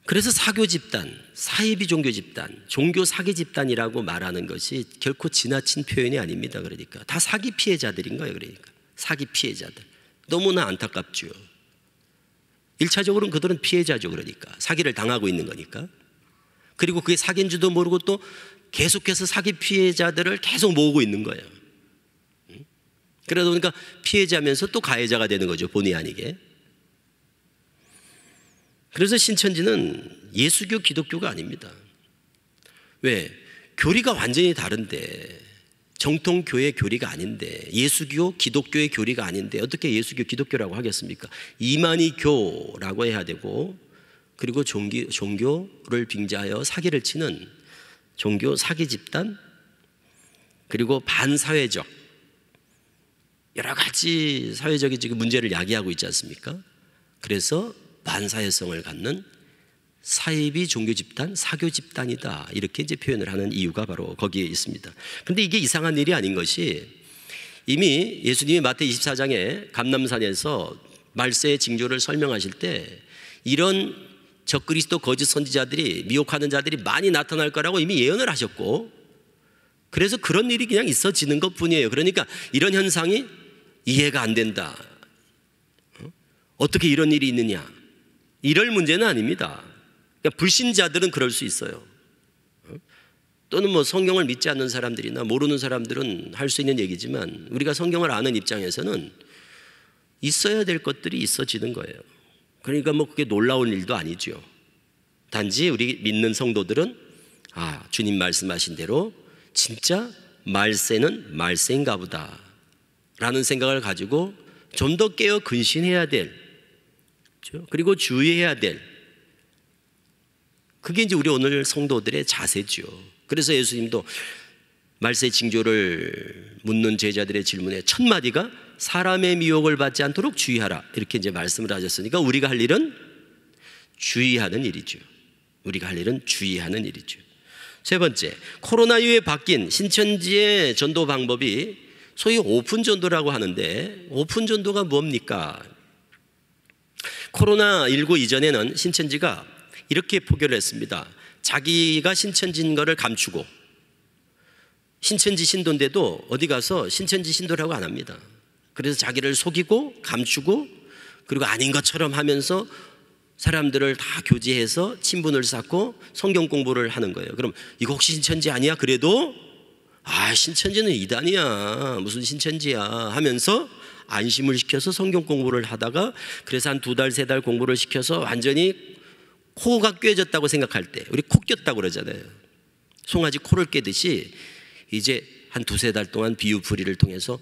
그래서 사교 집단, 사이비 종교 집단, 종교 사기 집단이라고 말하는 것이 결코 지나친 표현이 아닙니다. 그러니까 다 사기 피해자들인 거예요. 그러니까 사기 피해자들. 너무나 안타깝죠. 1차적으로는 그들은 피해자죠. 그러니까 사기를 당하고 있는 거니까. 그리고 그게 사기인 줄도 모르고 또 계속해서 사기 피해자들을 계속 모으고 있는 거예요. 그러다 보니까 피해자면서 또 가해자가 되는 거죠. 본의 아니게. 그래서 신천지는 예수교 기독교가 아닙니다. 왜? 교리가 완전히 다른데, 정통교회 교리가 아닌데, 예수교 기독교의 교리가 아닌데 어떻게 예수교 기독교라고 하겠습니까? 이만희 교라고 해야 되고, 그리고 종교를 빙자하여 사기를 치는 종교 사기 집단, 그리고 반사회적 여러 가지 사회적인 지금 문제를 야기하고 있지 않습니까? 그래서 반사회성을 갖는 사이비 종교 집단, 사교 집단이다, 이렇게 이제 표현을 하는 이유가 바로 거기에 있습니다. 그런데 이게 이상한 일이 아닌 것이, 이미 예수님이 마태 24장에 감람산에서 말세의 징조를 설명하실 때 이런 적그리스도 거짓 선지자들이, 미혹하는 자들이 많이 나타날 거라고 이미 예언을 하셨고, 그래서 그런 일이 그냥 있어지는 것 뿐이에요. 그러니까 이런 현상이 이해가 안 된다, 어떻게 이런 일이 있느냐, 이럴 문제는 아닙니다. 그러니까 불신자들은 그럴 수 있어요. 또는 뭐 성경을 믿지 않는 사람들이나 모르는 사람들은 할 수 있는 얘기지만, 우리가 성경을 아는 입장에서는 있어야 될 것들이 있어지는 거예요. 그러니까 뭐 그게 놀라운 일도 아니죠. 단지 우리 믿는 성도들은 주님 말씀하신 대로 진짜 말세는 말세인가 보다 라는 생각을 가지고 좀 더 깨어 근신해야 될, 그리고 주의해야 될, 그게 이제 우리 오늘 성도들의 자세죠. 그래서 예수님도 말세 징조를 묻는 제자들의 질문에 첫 마디가 사람의 미혹을 받지 않도록 주의하라, 이렇게 이제 말씀을 하셨으니까 우리가 할 일은 주의하는 일이죠. 우리가 할 일은 주의하는 일이죠. 세 번째, 코로나 이후에 바뀐 신천지의 전도 방법이 소위 오픈 전도라고 하는데, 오픈 전도가 뭡니까? 코로나19 이전에는 신천지가 이렇게 포교를 했습니다. 자기가 신천지인 거를 감추고, 신천지 신도인데도 어디 가서 신천지 신도라고 안 합니다. 그래서 자기를 속이고 감추고, 그리고 아닌 것처럼 하면서 사람들을 다 교제해서 친분을 쌓고 성경 공부를 하는 거예요. 그럼 이거 혹시 신천지 아니야? 그래도 신천지는 이단이야, 무슨 신천지야 하면서 안심을 시켜서 성경 공부를 하다가, 그래서 한 2달, 3달 공부를 시켜서 완전히 코가 꿰졌다고 생각할 때, 우리 코 꼈다고 그러잖아요. 송아지 코를 깨듯이 이제 한 2-3달 동안 비유풀이를 통해서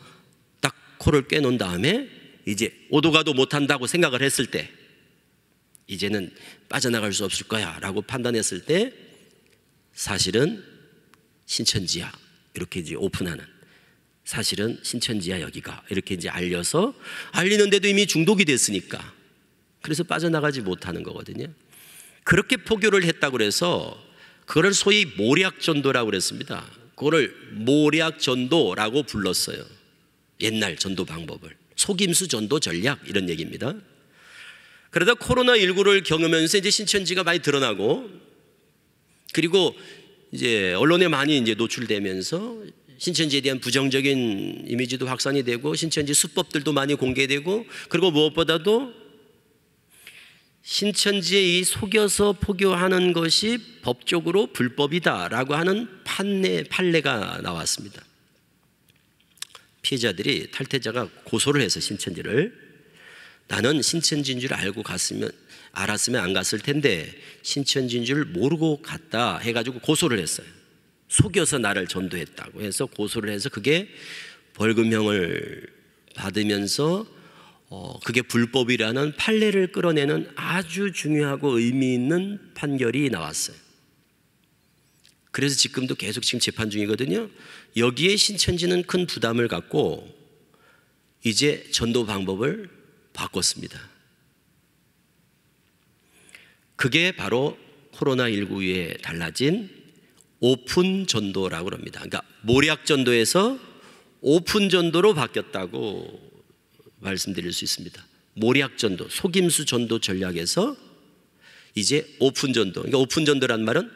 딱 코를 꿰놓은 다음에 이제 오도 가도 못한다고 생각을 했을 때, 이제는 빠져나갈 수 없을 거야 라고 판단했을 때 사실은 신천지야 이렇게 이제 오픈하는, 사실은 신천지야 여기가 이렇게 이제 알리는데도 이미 중독이 됐으니까 그래서 빠져나가지 못하는 거거든요. 그렇게 포교를 했다고 그래서 그걸 소위 모략전도라고 그랬습니다. 그거를 모략전도라고 불렀어요. 옛날 전도 방법을 속임수 전도 전략 이런 얘기입니다. 그러다 코로나19를 경험하면서 이제 신천지가 많이 드러나고, 그리고 이제 언론에 많이 이제 노출되면서 신천지에 대한 부정적인 이미지도 확산이 되고 신천지 수법들도 많이 공개되고, 그리고 무엇보다도 신천지에 이 속여서 포교하는 것이 법적으로 불법이다라고 하는 판례가 나왔습니다. 피해자들이, 탈퇴자가 고소를 해서 신천지를, 나는 신천지인 줄 알았으면 안 갔을 텐데 신천지인 줄 모르고 갔다 해가지고 고소를 했어요. 속여서 나를 전도했다고 해서 고소를 해서 그게 벌금형을 받으면서 그게 불법이라는 판례를 끌어내는 아주 중요하고 의미 있는 판결이 나왔어요. 그래서 지금도 계속 지금 재판 중이거든요. 여기에 신천지는 큰 부담을 갖고 이제 전도 방법을 바꿨습니다. 그게 바로 코로나19 이후에 달라진 오픈 전도라고 합니다. 그러니까 모략 전도에서 오픈 전도로 바뀌었다고 말씀드릴 수 있습니다. 모략 전도, 속임수 전도 전략에서 이제 오픈 전도. 그러니까 오픈 전도란 말은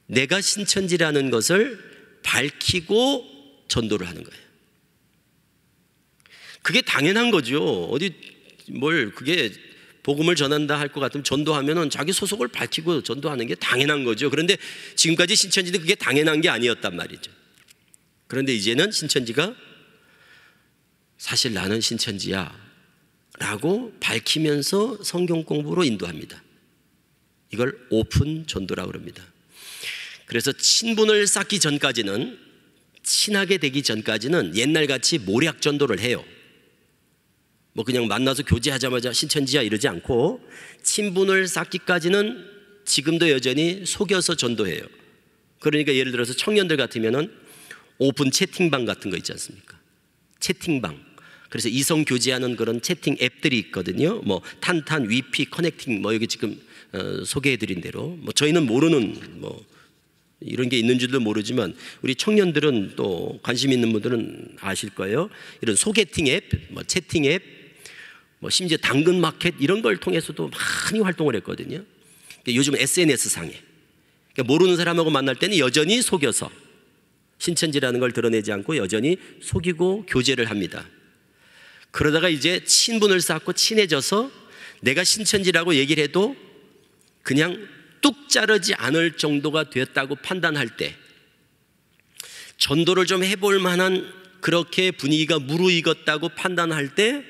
내가 신천지라는 것을 밝히고 전도를 하는 거예요. 그게 당연한 거죠. 어디 그게 복음을 전한다 할 것 같으면 전도하면은 자기 소속을 밝히고 전도하는 게 당연한 거죠. 그런데 지금까지 신천지도 그게 당연한 게 아니었단 말이죠. 그런데 이제는 신천지가 사실 나는 신천지야 라고 밝히면서 성경 공부로 인도합니다. 이걸 오픈 전도라고 합니다. 그래서 친분을 쌓기 전까지는, 친하게 되기 전까지는 옛날같이 모략 전도를 해요. 그냥 만나서 교제하자마자 신천지야 이러지 않고 친분을 쌓기까지는 지금도 여전히 속여서 전도해요. 그러니까 예를 들어서 청년들 같으면은 오픈 채팅방 같은 거 있지 않습니까? 채팅방. 그래서 이성 교제하는 그런 채팅 앱들이 있거든요. 탄탄, 위피, 커넥팅 여기 지금 소개해드린 대로 저희는 모르는 이런 게 있는 줄도 모르지만 우리 청년들은 또 관심 있는 분들은 아실 거예요. 이런 소개팅 앱, 채팅 앱, 심지어 당근 마켓 이런 걸 통해서도 많이 활동을 했거든요. 요즘 SNS 상에 모르는 사람하고 만날 때는 여전히 속여서 신천지라는 걸 드러내지 않고 여전히 속이고 교제를 합니다. 그러다가 이제 친분을 쌓고 친해져서 내가 신천지라고 얘기를 해도 그냥 뚝 자르지 않을 정도가 되었다고 판단할 때, 전도를 좀 해볼 만한 그렇게 분위기가 무르익었다고 판단할 때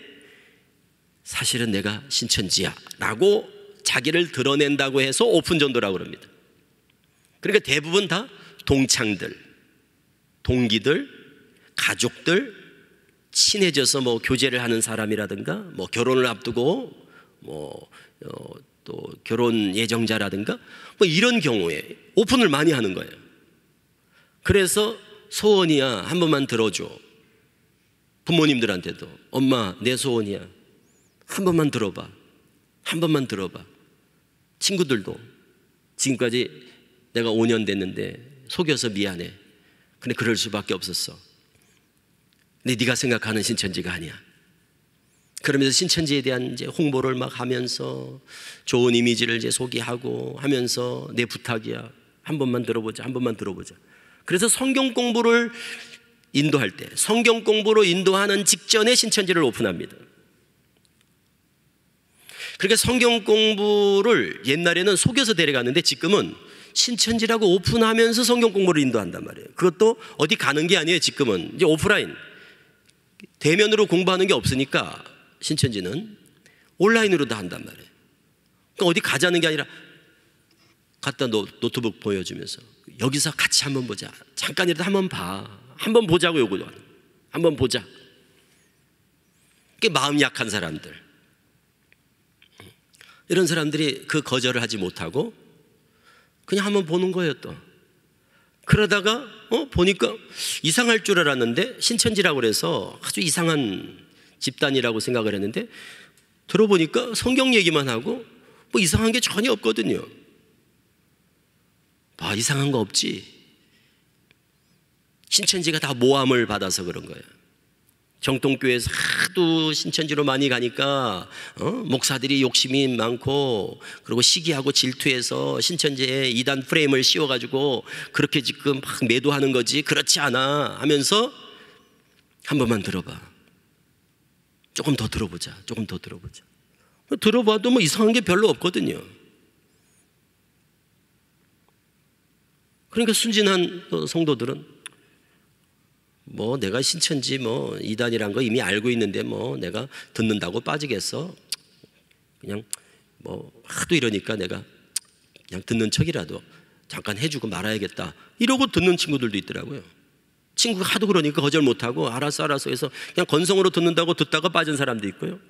사실은 내가 신천지야 라고 자기를 드러낸다고 해서 오픈 전도라고 합니다. 그러니까 대부분 다 동창들, 동기들, 가족들, 친해져서 교제를 하는 사람이라든가 결혼을 앞두고 또 결혼 예정자라든가 이런 경우에 오픈을 많이 하는 거예요. 그래서 소원이야 한 번만 들어줘. 부모님들한테도 엄마 내 소원이야 한 번만 들어봐. 한 번만 들어봐. 친구들도 지금까지 내가 5년 됐는데 속여서 미안해. 근데 그럴 수밖에 없었어. 근데 네가 생각하는 신천지가 아니야. 그러면서 신천지에 대한 이제 홍보를 막 하면서 좋은 이미지를 이제 소개하고 하면서 내 부탁이야. 한 번만 들어보자. 한 번만 들어보자. 그래서 성경 공부를 인도할 때, 성경 공부로 인도하는 직전에 신천지를 오픈합니다. 그러니까 성경 공부를 옛날에는 속여서 데려갔는데 지금은 신천지라고 오픈하면서 성경 공부를 인도한단 말이에요. 그것도 어디 가는 게 아니에요. 지금은 이제 오프라인, 대면으로 공부하는 게 없으니까 신천지는 온라인으로 다 한단 말이에요. 그러니까 어디 가자는 게 아니라 갖다 노트북 보여주면서 여기서 같이 한번 보자. 잠깐이라도 한번 봐. 한번 보자고 요구도 하는. 한번 보자. 그게 마음 약한 사람들. 이런 사람들이 그 거절을 하지 못하고 그냥 한번 보는 거예요. 또 그러다가 보니까 이상할 줄 알았는데, 신천지라고 그래서 아주 이상한 집단이라고 생각을 했는데 들어보니까 성경 얘기만 하고 뭐 이상한 게 전혀 없거든요. 이상한 거 없지. 신천지가 다 모함을 받아서 그런 거예요. 정통교회에서 하도 신천지로 많이 가니까 목사들이 욕심이 많고, 그리고 시기하고 질투해서 신천지에 이단 프레임을 씌워가지고 그렇게 지금 막 매도하는 거지, 그렇지 않아 하면서 한 번만 들어봐. 조금 더 들어보자. 조금 더 들어보자. 들어봐도 뭐 이상한 게 별로 없거든요. 그러니까 순진한 성도들은 뭐 내가 신천지 뭐 이단이란 거 이미 알고 있는데 뭐 내가 듣는다고 빠지겠어? 그냥 뭐 하도 이러니까 내가 그냥 듣는 척이라도 잠깐 해주고 말아야겠다, 이러고 듣는 친구들도 있더라고요. 친구가 하도 그러니까 거절 못하고 알았어 해서 그냥 건성으로 듣는다고 듣다가 빠진 사람도 있고요.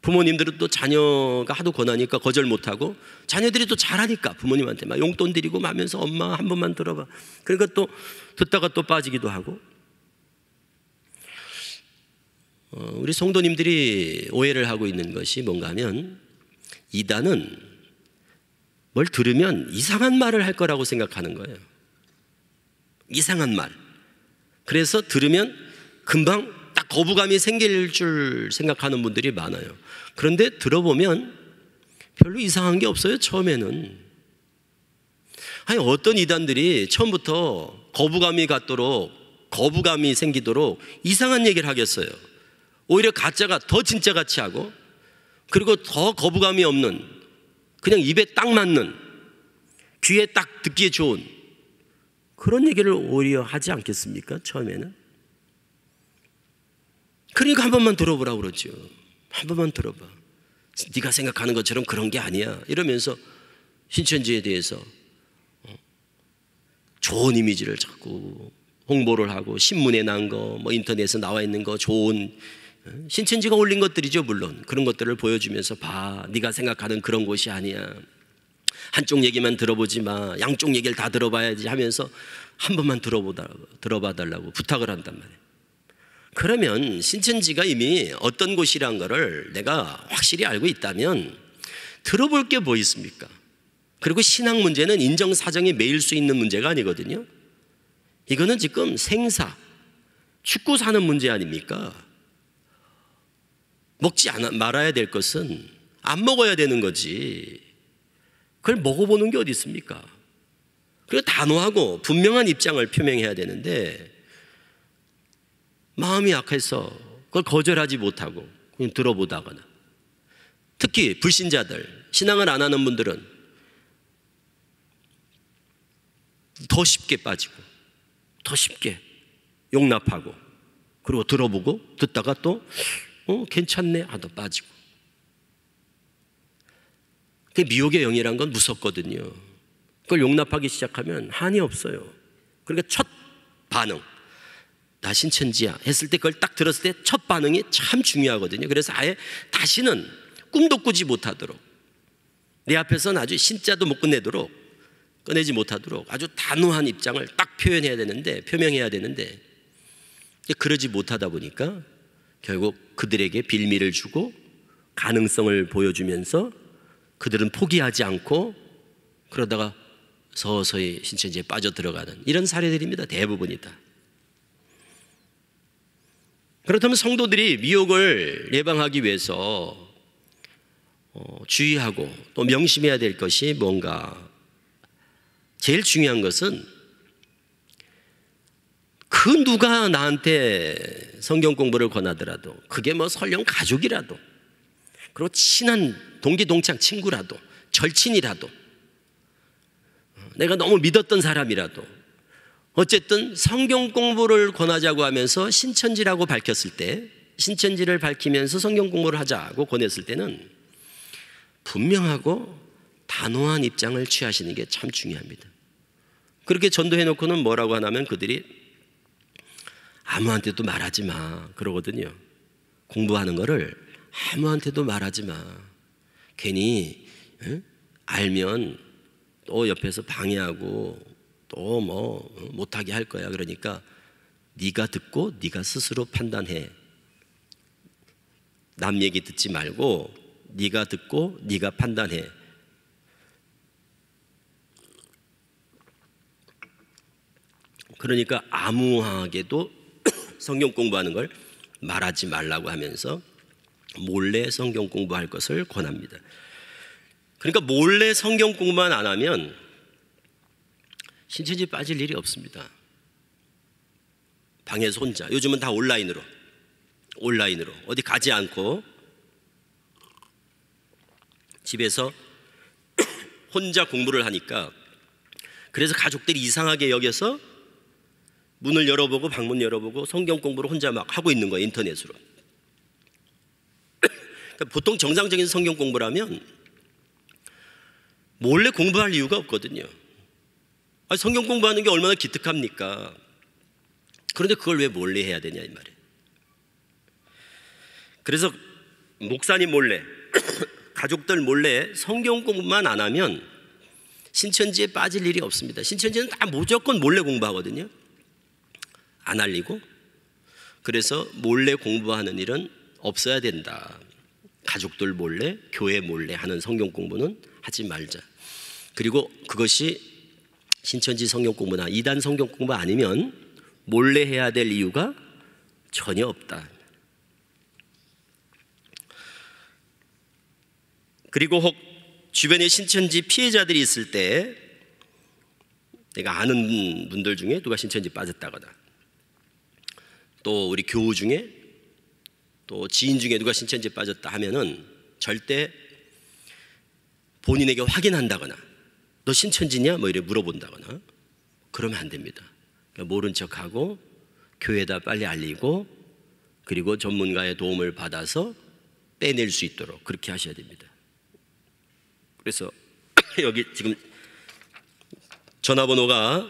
부모님들은 또 자녀가 하도 권하니까 거절 못하고, 자녀들이 또 잘하니까 부모님한테 막 용돈 드리고 하면서 엄마 한 번만 들어봐, 그러니까 또 듣다가 또 빠지기도 하고. 우리 성도님들이 오해를 하고 있는 것이 뭔가 하면, 이단은 뭘 들으면 이상한 말을 할 거라고 생각하는 거예요. 이상한 말. 그래서 들으면 금방 딱 거부감이 생길 줄 생각하는 분들이 많아요. 그런데 들어보면 별로 이상한 게 없어요. 처음에는. 아니, 어떤 이단들이 처음부터 거부감이 생기도록 이상한 얘기를 하겠어요. 오히려 가짜가 더 진짜 같이 하고, 그리고 더 거부감이 없는, 그냥 입에 딱 맞는, 귀에 딱 듣기에 좋은 그런 얘기를 오히려 하지 않겠습니까? 처음에는. 그러니까 한 번만 들어보라고 그러죠. 한 번만 들어봐. 네가 생각하는 것처럼 그런 게 아니야, 이러면서 신천지에 대해서 좋은 이미지를 자꾸 홍보를 하고, 신문에 난 거, 뭐 인터넷에 나와 있는 거, 좋은 신천지가 올린 것들이죠. 물론 그런 것들을 보여주면서 봐, 네가 생각하는 그런 곳이 아니야, 한쪽 얘기만 들어보지 마, 양쪽 얘기를 다 들어봐야지 하면서 한 번만 들어봐 달라고 부탁을 한단 말이에요. 그러면 신천지가 이미 어떤 곳이란 거를 내가 확실히 알고 있다면 들어볼 게 뭐 있습니까? 그리고 신앙 문제는 인정사정이 매일 수 있는 문제가 아니거든요. 이거는 지금 생사, 죽고 사는 문제 아닙니까? 먹지 말아야 될 것은 안 먹어야 되는 거지, 그걸 먹어보는 게 어디 있습니까? 그리고 단호하고 분명한 입장을 표명해야 되는데, 마음이 약해서 그걸 거절하지 못하고 그냥 들어보다거나, 특히 불신자들, 신앙을 안 하는 분들은 더 쉽게 빠지고, 더 쉽게 용납하고, 그리고 들어보고 듣다가 또 괜찮네 하다 빠지고. 그 미혹의 영이란 건 무섭거든요. 그걸 용납하기 시작하면 한이 없어요. 그러니까 첫 반응, 나 신천지야 했을 때, 그걸 딱 들었을 때 첫 반응이 참 중요하거든요. 그래서 아예 다시는 꿈도 꾸지 못하도록, 내 앞에서는 아주 신자도 못 꺼내지 못하도록 아주 단호한 입장을 딱 표명해야 되는데 그러지 못하다 보니까 결국 그들에게 빌미를 주고 가능성을 보여주면서 그들은 포기하지 않고, 그러다가 서서히 신천지에 빠져들어가는 이런 사례들입니다. 대부분이다. 그렇다면 성도들이 미혹을 예방하기 위해서 주의하고 또 명심해야 될 것이 뭔가? 제일 중요한 것은 그 누가 나한테 성경 공부를 권하더라도, 그게 뭐 설령 가족이라도, 그리고 친한 동기동창 친구라도, 절친이라도, 내가 너무 믿었던 사람이라도, 어쨌든 성경 공부를 권하자고 하면서 신천지라고 밝혔을 때, 신천지를 밝히면서 성경 공부를 하자고 권했을 때는 분명하고 단호한 입장을 취하시는 게 참 중요합니다. 그렇게 전도해놓고는 뭐라고 하냐면, 그들이 아무한테도 말하지 마 그러거든요. 공부하는 거를 아무한테도 말하지 마. 괜히 알면 또 옆에서 방해하고 또 뭐 못하게 할 거야. 그러니까 네가 듣고 네가 스스로 판단해. 남 얘기 듣지 말고 네가 듣고 네가 판단해. 그러니까 아무하게도 성경 공부하는 걸 말하지 말라고 하면서 몰래 성경 공부할 것을 권합니다. 그러니까 몰래 성경 공부만 안 하면 신천지 빠질 일이 없습니다. 방에서 혼자, 요즘은 다 온라인으로 어디 가지 않고 집에서 혼자 공부를 하니까, 그래서 가족들이 이상하게 여겨서 문을 열어보고 방문 열어보고 성경 공부를 혼자 막 하고 있는 거예요, 인터넷으로. 그러니까 보통 정상적인 성경 공부라면 몰래 공부할 이유가 없거든요. 성경 공부하는 게 얼마나 기특합니까? 그런데 그걸 왜 몰래 해야 되냐 이 말이에요. 그래서 목사님 몰래 가족들 몰래 성경 공부만 안 하면 신천지에 빠질 일이 없습니다. 신천지는 다 무조건 몰래 공부하거든요. 안 알리고. 그래서 몰래 공부하는 일은 없어야 된다. 가족들 몰래, 교회 몰래 하는 성경 공부는 하지 말자. 그리고 그것이 신천지 성경 공부나 이단 성경 공부 아니면 몰래 해야 될 이유가 전혀 없다. 그리고 혹 주변에 신천지 피해자들이 있을 때, 내가 아는 분들 중에 누가 신천지 빠졌다거나, 또 우리 교우 중에, 또 지인 중에 누가 신천지 빠졌다 하면은 절대 본인에게 확인한다거나 너 신천지냐? 뭐 이래 물어본다거나 그러면 안 됩니다. 그러니까 모른 척하고 교회에다 빨리 알리고, 그리고 전문가의 도움을 받아서 빼낼 수 있도록 그렇게 하셔야 됩니다. 그래서 여기 지금 전화번호가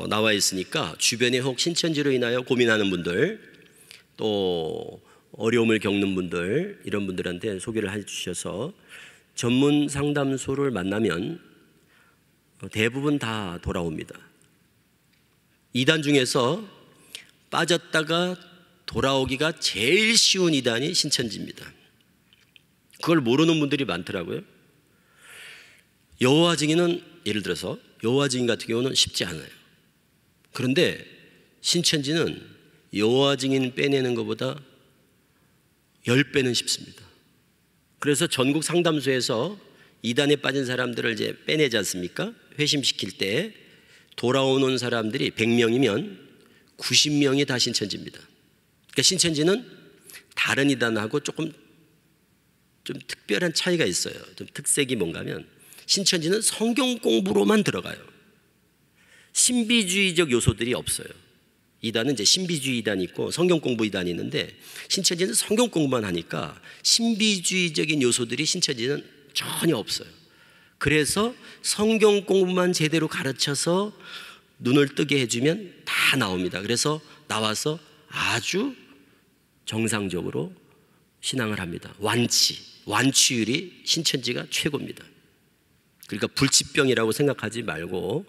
나와 있으니까 주변에 혹 신천지로 인하여 고민하는 분들, 또 어려움을 겪는 분들, 이런 분들한테 소개를 해주셔서 전문 상담소를 만나면 대부분 다 돌아옵니다. 이단 중에서 빠졌다가 돌아오기가 제일 쉬운 이단이 신천지입니다. 그걸 모르는 분들이 많더라고요. 여호와 증인은, 예를 들어서 여호와 증인 같은 경우는 쉽지 않아요. 그런데 신천지는 여호와 증인 빼내는 것보다 10배는 쉽습니다. 그래서 전국 상담소에서 이단에 빠진 사람들을 이제 빼내지 않습니까? 회심시킬 때 돌아오는 사람들이 100명이면 90명이 다 신천지입니다. 그러니까 신천지는 다른 이단하고 조금 좀 특별한 차이가 있어요. 좀 특색이 뭔가 하면, 신천지는 성경 공부로만 들어가요. 신비주의적 요소들이 없어요. 이단은 이제 신비주의 이단이 있고 성경 공부 이단이 있는데, 신천지는 성경 공부만 하니까 신비주의적인 요소들이 신천지는 전혀 없어요. 그래서 성경 공부만 제대로 가르쳐서 눈을 뜨게 해주면 다 나옵니다. 그래서 나와서 아주 정상적으로 신앙을 합니다. 완치율이 신천지가 최고입니다. 그러니까 불치병이라고 생각하지 말고,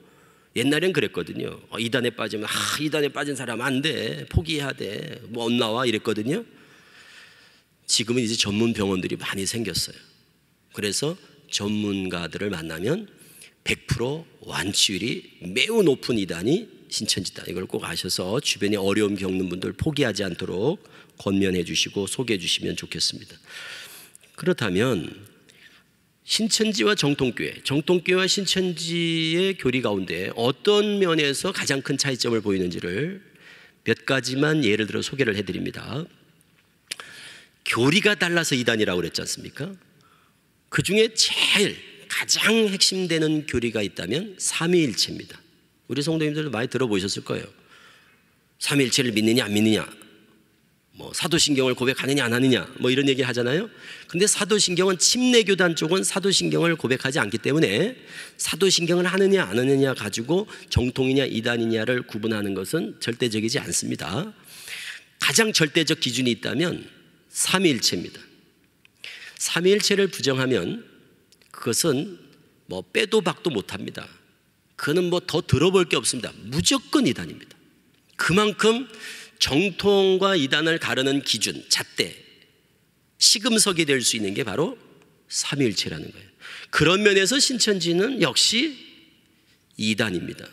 옛날엔 그랬거든요. 이단에 빠지면 이단에 빠진 사람 안 돼, 포기해야 돼, 못 나와 이랬거든요. 지금은 이제 전문 병원들이 많이 생겼어요. 그래서 전문가들을 만나면 100% 완치율이 매우 높은 이단이 신천지다. 이걸 꼭 아셔서 주변에 어려움 겪는 분들 포기하지 않도록 권면해 주시고 소개해 주시면 좋겠습니다. 그렇다면 신천지와 정통교회, 정통교회와 신천지의 교리 가운데 어떤 면에서 가장 큰 차이점을 보이는지를 몇 가지만 예를 들어 소개를 해드립니다. 교리가 달라서 이단이라고 그랬지 않습니까? 그 중에 가장 핵심되는 교리가 있다면 삼위일체입니다. 우리 성도님들도 많이 들어보셨을 거예요. 삼위일체를 믿느냐 안 믿느냐, 뭐 사도신경을 고백하느냐 안 하느냐, 뭐 이런 얘기 하잖아요. 근데 사도신경은 침례교단 쪽은 사도신경을 고백하지 않기 때문에 사도신경을 하느냐 안 하느냐 가지고 정통이냐 이단이냐를 구분하는 것은 절대적이지 않습니다. 가장 절대적 기준이 있다면 삼위일체입니다. 삼위일체를 부정하면 그것은 뭐 빼도 박도 못합니다. 그거는 뭐 더 들어볼 게 없습니다. 무조건 이단입니다. 그만큼 정통과 이단을 가르는 기준, 잣대, 시금석이 될 수 있는 게 바로 삼위일체라는 거예요. 그런 면에서 신천지는 역시 이단입니다.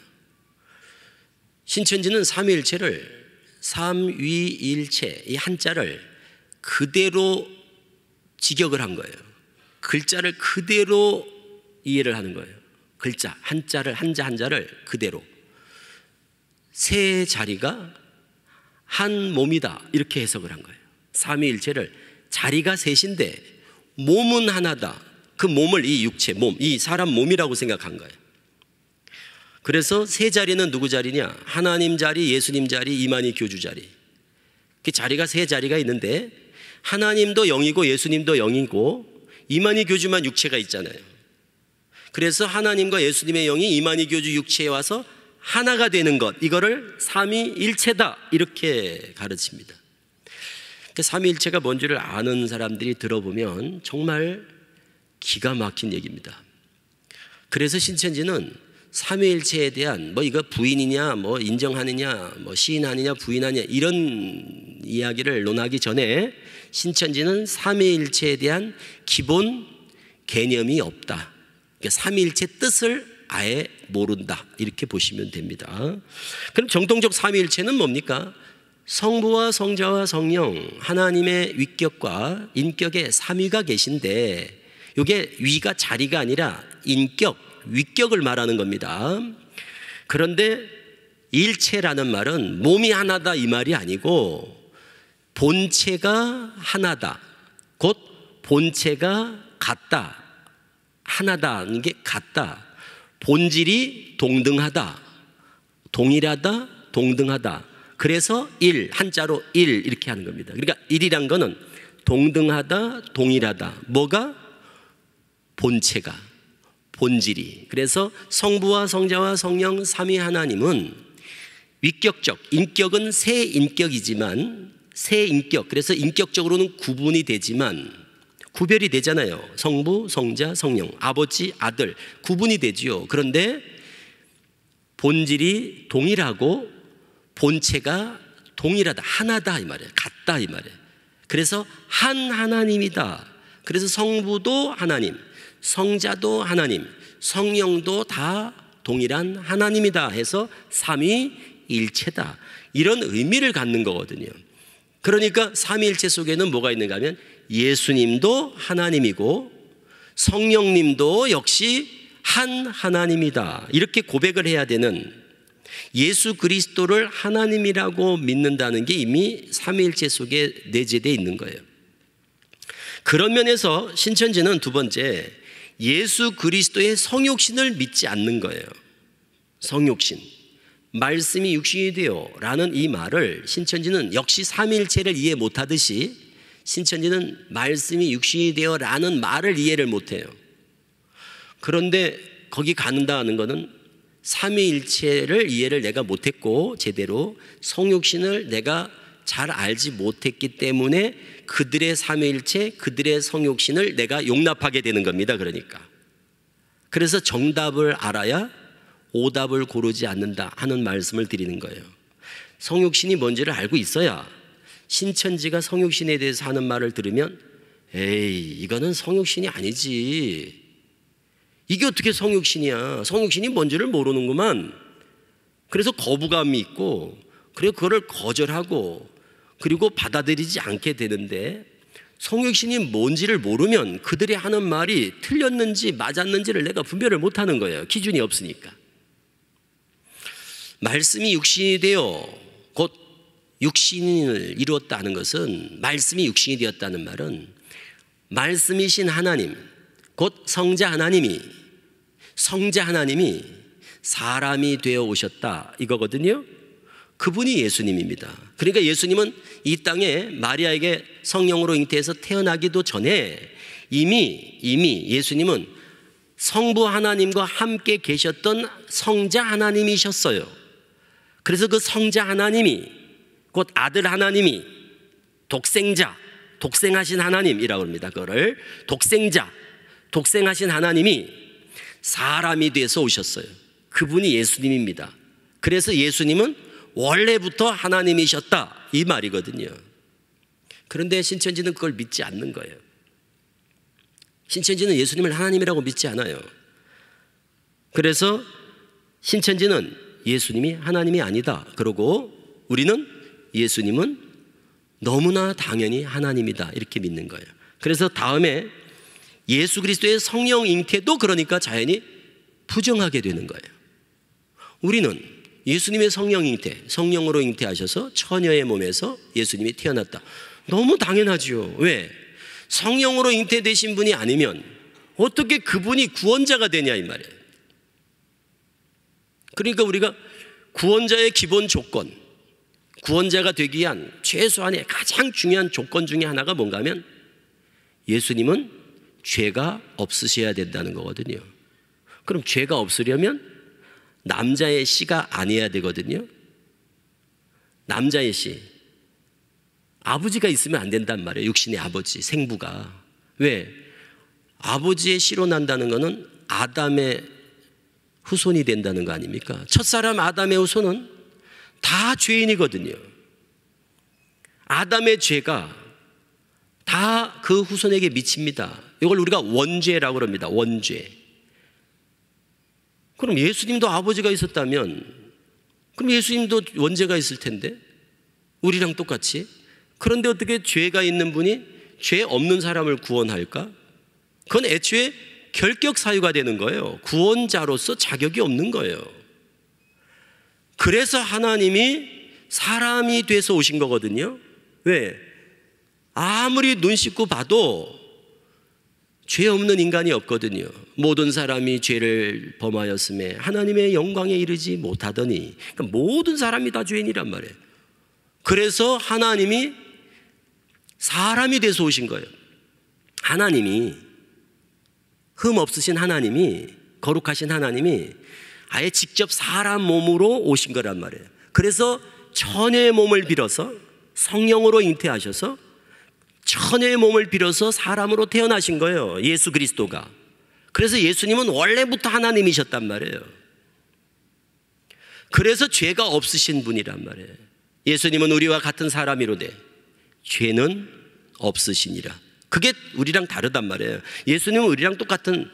신천지는 삼위일체를, 삼위일체, 이 한자를 그대로 직역을 한 거예요. 글자를 그대로 이해를 하는 거예요. 글자, 한자를, 한자를 그대로. 세 자리가 한 몸이다, 이렇게 해석을 한 거예요. 삼위일체를 자리가 셋인데 몸은 하나다. 그 몸을 이 육체, 몸, 이 사람 몸이라고 생각한 거예요. 그래서 세 자리는 누구 자리냐? 하나님 자리, 예수님 자리, 이만희 교주 자리. 그 자리가 세 자리가 있는데 하나님도 영이고 예수님도 영이고 이만희 교주만 육체가 있잖아요. 그래서 하나님과 예수님의 영이 이만희 교주 육체에 와서 하나가 되는 것, 이거를 삼위일체다, 이렇게 가르칩니다. 삼위일체가 뭔지를 아는 사람들이 들어보면 정말 기가 막힌 얘기입니다. 그래서 신천지는 삼위일체에 대한 뭐 이거 부인이냐, 뭐 인정하느냐, 뭐 시인하느냐, 부인하느냐, 이런 이야기를 논하기 전에 신천지는 삼위일체에 대한 기본 개념이 없다. 그러니까 삼위일체 뜻을 아예 모른다, 이렇게 보시면 됩니다. 그럼 정통적 삼위일체는 뭡니까? 성부와 성자와 성령, 하나님의 위격과 인격의 삼위가 계신데, 이게 위가 자리가 아니라 인격, 위격을 말하는 겁니다. 그런데 일체라는 말은 몸이 하나다, 이 말이 아니고 본체가 하나다, 곧 본체가 같다, 하나다는 게 같다, 본질이 동등하다, 동일하다, 동등하다. 그래서 일, 한자로 일, 이렇게 하는 겁니다. 그러니까 일이란 거는 동등하다, 동일하다. 뭐가? 본체가, 본질이. 그래서 성부와 성자와 성령 삼위 하나님은 위격적, 인격은 세 인격이지만, 세 인격, 그래서 인격적으로는 구분이 되지만 구별이 되잖아요. 성부, 성자, 성령, 아버지, 아들, 구분이 되지요. 그런데 본질이 동일하고 본체가 동일하다, 하나다, 이 말이에요. 같다, 이 말이에요. 그래서 한 하나님이다. 그래서 성부도 하나님, 성자도 하나님, 성령도 다 동일한 하나님이다 해서 삼위일체다, 이런 의미를 갖는 거거든요. 그러니까 삼위일체 속에는 뭐가 있는가 하면 예수님도 하나님이고 성령님도 역시 한 하나님이다, 이렇게 고백을 해야 되는, 예수 그리스도를 하나님이라고 믿는다는 게 이미 삼위일체 속에 내재되어 있는 거예요. 그런 면에서 신천지는 두 번째, 예수 그리스도의 성육신을 믿지 않는 거예요. 성육신, 말씀이 육신이 되어 라는 이 말을 신천지는 역시 삼위일체를 이해 못하듯이 신천지는 말씀이 육신이 되어 라는 말을 이해를 못해요. 그런데 거기 가는다는 것은 삼위일체를 이해를 내가 못했고 제대로 성육신을 내가 잘 알지 못했기 때문에 그들의 삼위일체, 그들의 성육신을 내가 용납하게 되는 겁니다. 그러니까 그래서 정답을 알아야 오답을 고르지 않는다 하는 말씀을 드리는 거예요. 성육신이 뭔지를 알고 있어야 신천지가 성육신에 대해서 하는 말을 들으면 에이, 이거는 성육신이 아니지, 이게 어떻게 성육신이야, 성육신이 뭔지를 모르는구만. 그래서 거부감이 있고, 그리고 그거를 거절하고, 그리고 받아들이지 않게 되는데, 성육신이 뭔지를 모르면 그들이 하는 말이 틀렸는지 맞았는지를 내가 분별을 못하는 거예요. 기준이 없으니까. 말씀이 육신이 되어 곧 육신을 이루었다는 것은, 말씀이 육신이 되었다는 말은 말씀이신 하나님, 곧 성자 하나님이, 성자 하나님이 사람이 되어 오셨다, 이거거든요. 그분이 예수님입니다. 그러니까 예수님은 이 땅에 마리아에게 성령으로 잉태해서 태어나기도 전에 이미 예수님은 성부 하나님과 함께 계셨던 성자 하나님이셨어요. 그래서 그 성자 하나님이, 곧 아들 하나님이, 독생하신 하나님이라고 합니다. 그거를 독생자, 독생하신 하나님이 사람이 돼서 오셨어요. 그분이 예수님입니다. 그래서 예수님은 원래부터 하나님이셨다 이 말이거든요. 그런데 신천지는 그걸 믿지 않는 거예요. 신천지는 예수님을 하나님이라고 믿지 않아요. 그래서 신천지는 예수님이 하나님이 아니다 그러고, 우리는 예수님은 너무나 당연히 하나님이다 이렇게 믿는 거예요. 그래서 다음에 예수 그리스도의 성령 잉태도 그러니까 자연히 부정하게 되는 거예요. 우리는 예수님의 성령 잉태, 성령으로 잉태하셔서 처녀의 몸에서 예수님이 태어났다. 너무 당연하죠. 왜? 성령으로 잉태되신 분이 아니면 어떻게 그분이 구원자가 되냐 이 말이에요. 그러니까 우리가 구원자의 기본 조건, 구원자가 되기 위한 최소한의 가장 중요한 조건 중에 하나가 뭔가 하면 예수님은 죄가 없으셔야 된다는 거거든요. 그럼 죄가 없으려면 남자의 씨가 아니어야 되거든요. 남자의 씨, 아버지가 있으면 안 된단 말이에요. 육신의 아버지, 생부가. 왜? 아버지의 씨로 난다는 것은 아담의 후손이 된다는 거 아닙니까? 첫사람 아담의 후손은 다 죄인이거든요. 아담의 죄가 다 그 후손에게 미칩니다. 이걸 우리가 원죄라고 합니다. 원죄. 그럼 예수님도 아버지가 있었다면 그럼 예수님도 원죄가 있을 텐데 우리랑 똑같이. 그런데 어떻게 죄가 있는 분이 죄 없는 사람을 구원할까? 그건 애초에 결격 사유가 되는 거예요. 구원자로서 자격이 없는 거예요. 그래서 하나님이 사람이 돼서 오신 거거든요. 왜? 아무리 눈 씻고 봐도 죄 없는 인간이 없거든요. 모든 사람이 죄를 범하였음에 하나님의 영광에 이르지 못하더니, 그러니까 모든 사람이 다 죄인이란 말이에요. 그래서 하나님이 사람이 돼서 오신 거예요. 하나님이, 흠 없으신 하나님이, 거룩하신 하나님이 아예 직접 사람 몸으로 오신 거란 말이에요. 그래서 처녀의 몸을 빌어서 성령으로 잉태하셔서 처녀의 몸을 빌어서 사람으로 태어나신 거예요. 예수 그리스도가. 그래서 예수님은 원래부터 하나님이셨단 말이에요. 그래서 죄가 없으신 분이란 말이에요. 예수님은 우리와 같은 사람이로되 죄는 없으시니라. 그게 우리랑 다르단 말이에요. 예수님은 우리랑 똑같은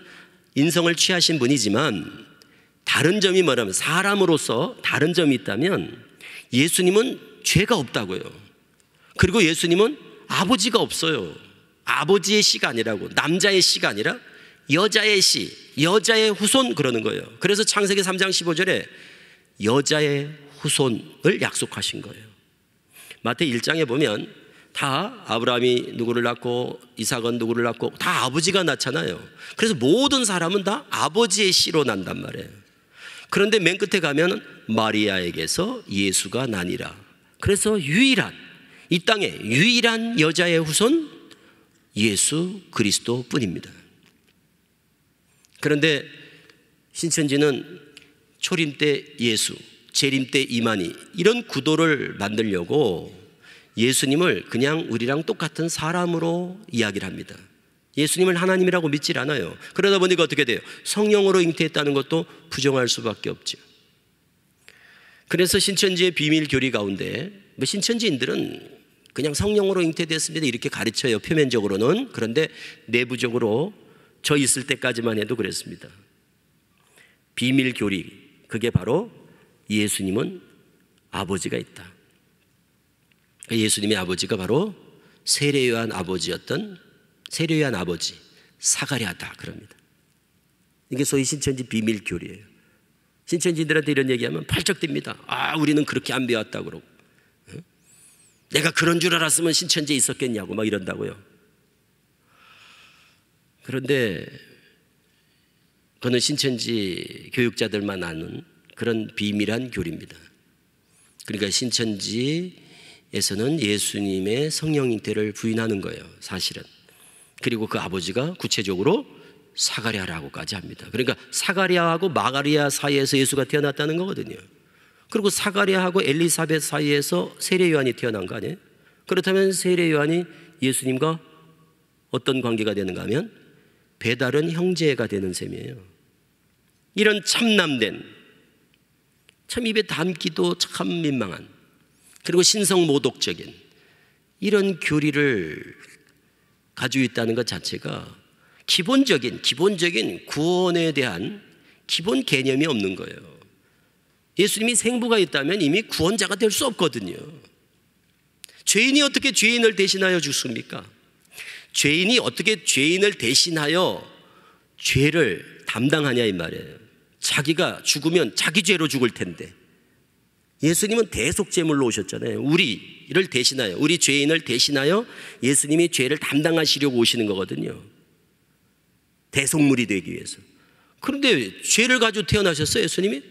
인성을 취하신 분이지만 다른 점이 뭐냐면, 사람으로서 다른 점이 있다면 예수님은 죄가 없다고요. 그리고 예수님은 아버지가 없어요. 아버지의 씨가 아니라고, 남자의 씨가 아니라 여자의 씨, 여자의 후손 그러는 거예요. 그래서 창세기 3장 15절에 여자의 후손을 약속하신 거예요. 마태이 1장에 보면 다 아브라함이 누구를 낳고 이삭은 누구를 낳고 다 아버지가 낳잖아요. 그래서 모든 사람은 다 아버지의 씨로 난단 말이에요. 그런데 맨 끝에 가면 마리아에게서 예수가 나니라. 그래서 유일한, 이 땅에 유일한 여자의 후손 예수 그리스도 뿐입니다. 그런데 신천지는 초림 때 예수, 재림 때 이만희, 이런 구도를 만들려고 예수님을 그냥 우리랑 똑같은 사람으로 이야기를 합니다. 예수님을 하나님이라고 믿질 않아요. 그러다 보니까 어떻게 돼요? 성령으로 잉태했다는 것도 부정할 수밖에 없죠. 그래서 신천지의 비밀 교리 가운데 신천지인들은 그냥 성령으로 잉태됐습니다 이렇게 가르쳐요, 표면적으로는. 그런데 내부적으로 저 있을 때까지만 해도 그랬습니다. 비밀 교리, 그게 바로 예수님은 아버지가 있다. 예수님의 아버지가 바로 세례요한 아버지였던 세례요한 아버지 사가랴다 그럽니다. 이게 소위 신천지 비밀 교리예요. 신천지들한테 이런 얘기하면 팔쩍듭니다. 아, 우리는 그렇게 안 배웠다 그러고, 내가 그런 줄 알았으면 신천지에 있었겠냐고 막 이런다고요. 그런데 그거는 신천지 교육자들만 아는 그런 비밀한 교리입니다. 그러니까 신천지에서는 예수님의 성령 잉태를 부인하는 거예요, 사실은. 그리고 그 아버지가 구체적으로 사가랴라고까지 합니다. 그러니까 사가랴하고 마가리아 사이에서 예수가 태어났다는 거거든요. 그리고 사가랴하고 엘리사벳 사이에서 세례요한이 태어난 거 아니에요? 그렇다면 세례요한이 예수님과 어떤 관계가 되는가 하면 배다른 형제가 되는 셈이에요. 이런 참남된, 참 입에 담기도 참 민망한, 그리고 신성모독적인 이런 교리를 가지고 있다는 것 자체가 기본적인 구원에 대한 기본 개념이 없는 거예요. 예수님이 생부가 있다면 이미 구원자가 될 수 없거든요. 죄인이 어떻게 죄인을 대신하여 죽습니까? 죄인이 어떻게 죄인을 대신하여 죄를 담당하냐 이 말이에요. 자기가 죽으면 자기 죄로 죽을 텐데, 예수님은 대속제물로 오셨잖아요. 우리를 대신하여, 우리 죄인을 대신하여 예수님이 죄를 담당하시려고 오시는 거거든요. 대속물이 되기 위해서. 그런데 죄를 가지고 태어나셨어요, 예수님이?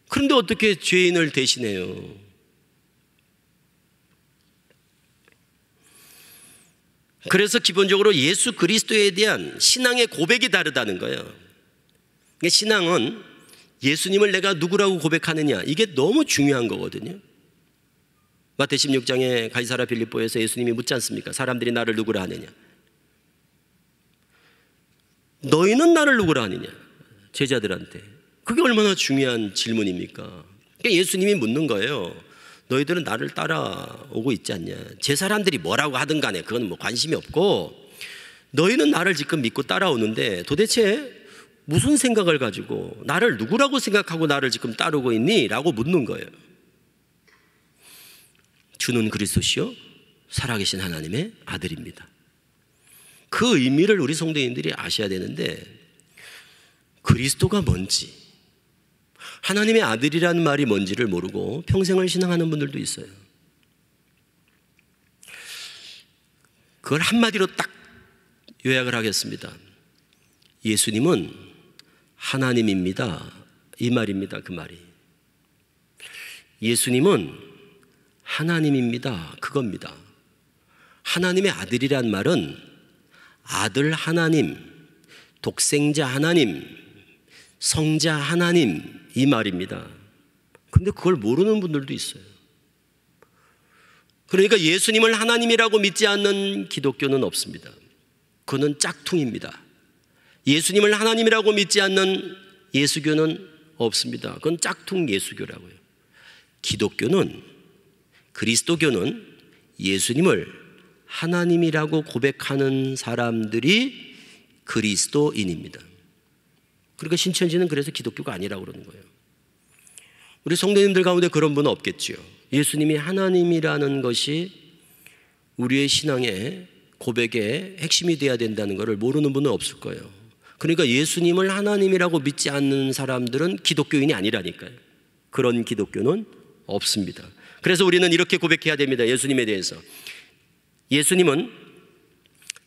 그런데 어떻게 죄인을 대신해요? 그래서 기본적으로 예수 그리스도에 대한 신앙의 고백이 다르다는 거예요. 신앙은 예수님을 내가 누구라고 고백하느냐, 이게 너무 중요한 거거든요. 마태 16장에 가이사랴 빌립보에서 예수님이 묻지 않습니까? 사람들이 나를 누구라 하느냐? 너희는 나를 누구라 하느냐? 제자들한테. 그게 얼마나 중요한 질문입니까? 그러니까 예수님이 묻는 거예요. 너희들은 나를 따라오고 있지 않냐? 제 사람들이 뭐라고 하든 간에 그건 뭐 관심이 없고, 너희는 나를 지금 믿고 따라오는데 도대체 무슨 생각을 가지고 나를 누구라고 생각하고 나를 지금 따르고 있니? 라고 묻는 거예요. 주는 그리스도시요 살아계신 하나님의 아들입니다. 그 의미를 우리 성도님들이 아셔야 되는데, 그리스도가 뭔지, 하나님의 아들이라는 말이 뭔지를 모르고 평생을 신앙하는 분들도 있어요. 그걸 한마디로 딱 요약을 하겠습니다. 예수님은 하나님입니다. 이 말입니다. 그 말이. 예수님은 하나님입니다. 그겁니다. 하나님의 아들이란 말은 아들 하나님, 독생자 하나님, 성자 하나님, 이 말입니다. 근데 그걸 모르는 분들도 있어요. 그러니까 예수님을 하나님이라고 믿지 않는 기독교는 없습니다. 그거는 짝퉁입니다. 예수님을 하나님이라고 믿지 않는 예수교는 없습니다. 그건 짝퉁 예수교라고요. 기독교는, 그리스도교는 예수님을 하나님이라고 고백하는 사람들이 그리스도인입니다. 그러니까 신천지는 그래서 기독교가 아니라고 그러는 거예요. 우리 성도님들 가운데 그런 분은 없겠지요. 예수님이 하나님이라는 것이 우리의 신앙의 고백의 핵심이 되어야 된다는 것을 모르는 분은 없을 거예요. 그러니까 예수님을 하나님이라고 믿지 않는 사람들은 기독교인이 아니라니까요. 그런 기독교는 없습니다. 그래서 우리는 이렇게 고백해야 됩니다. 예수님에 대해서. 예수님은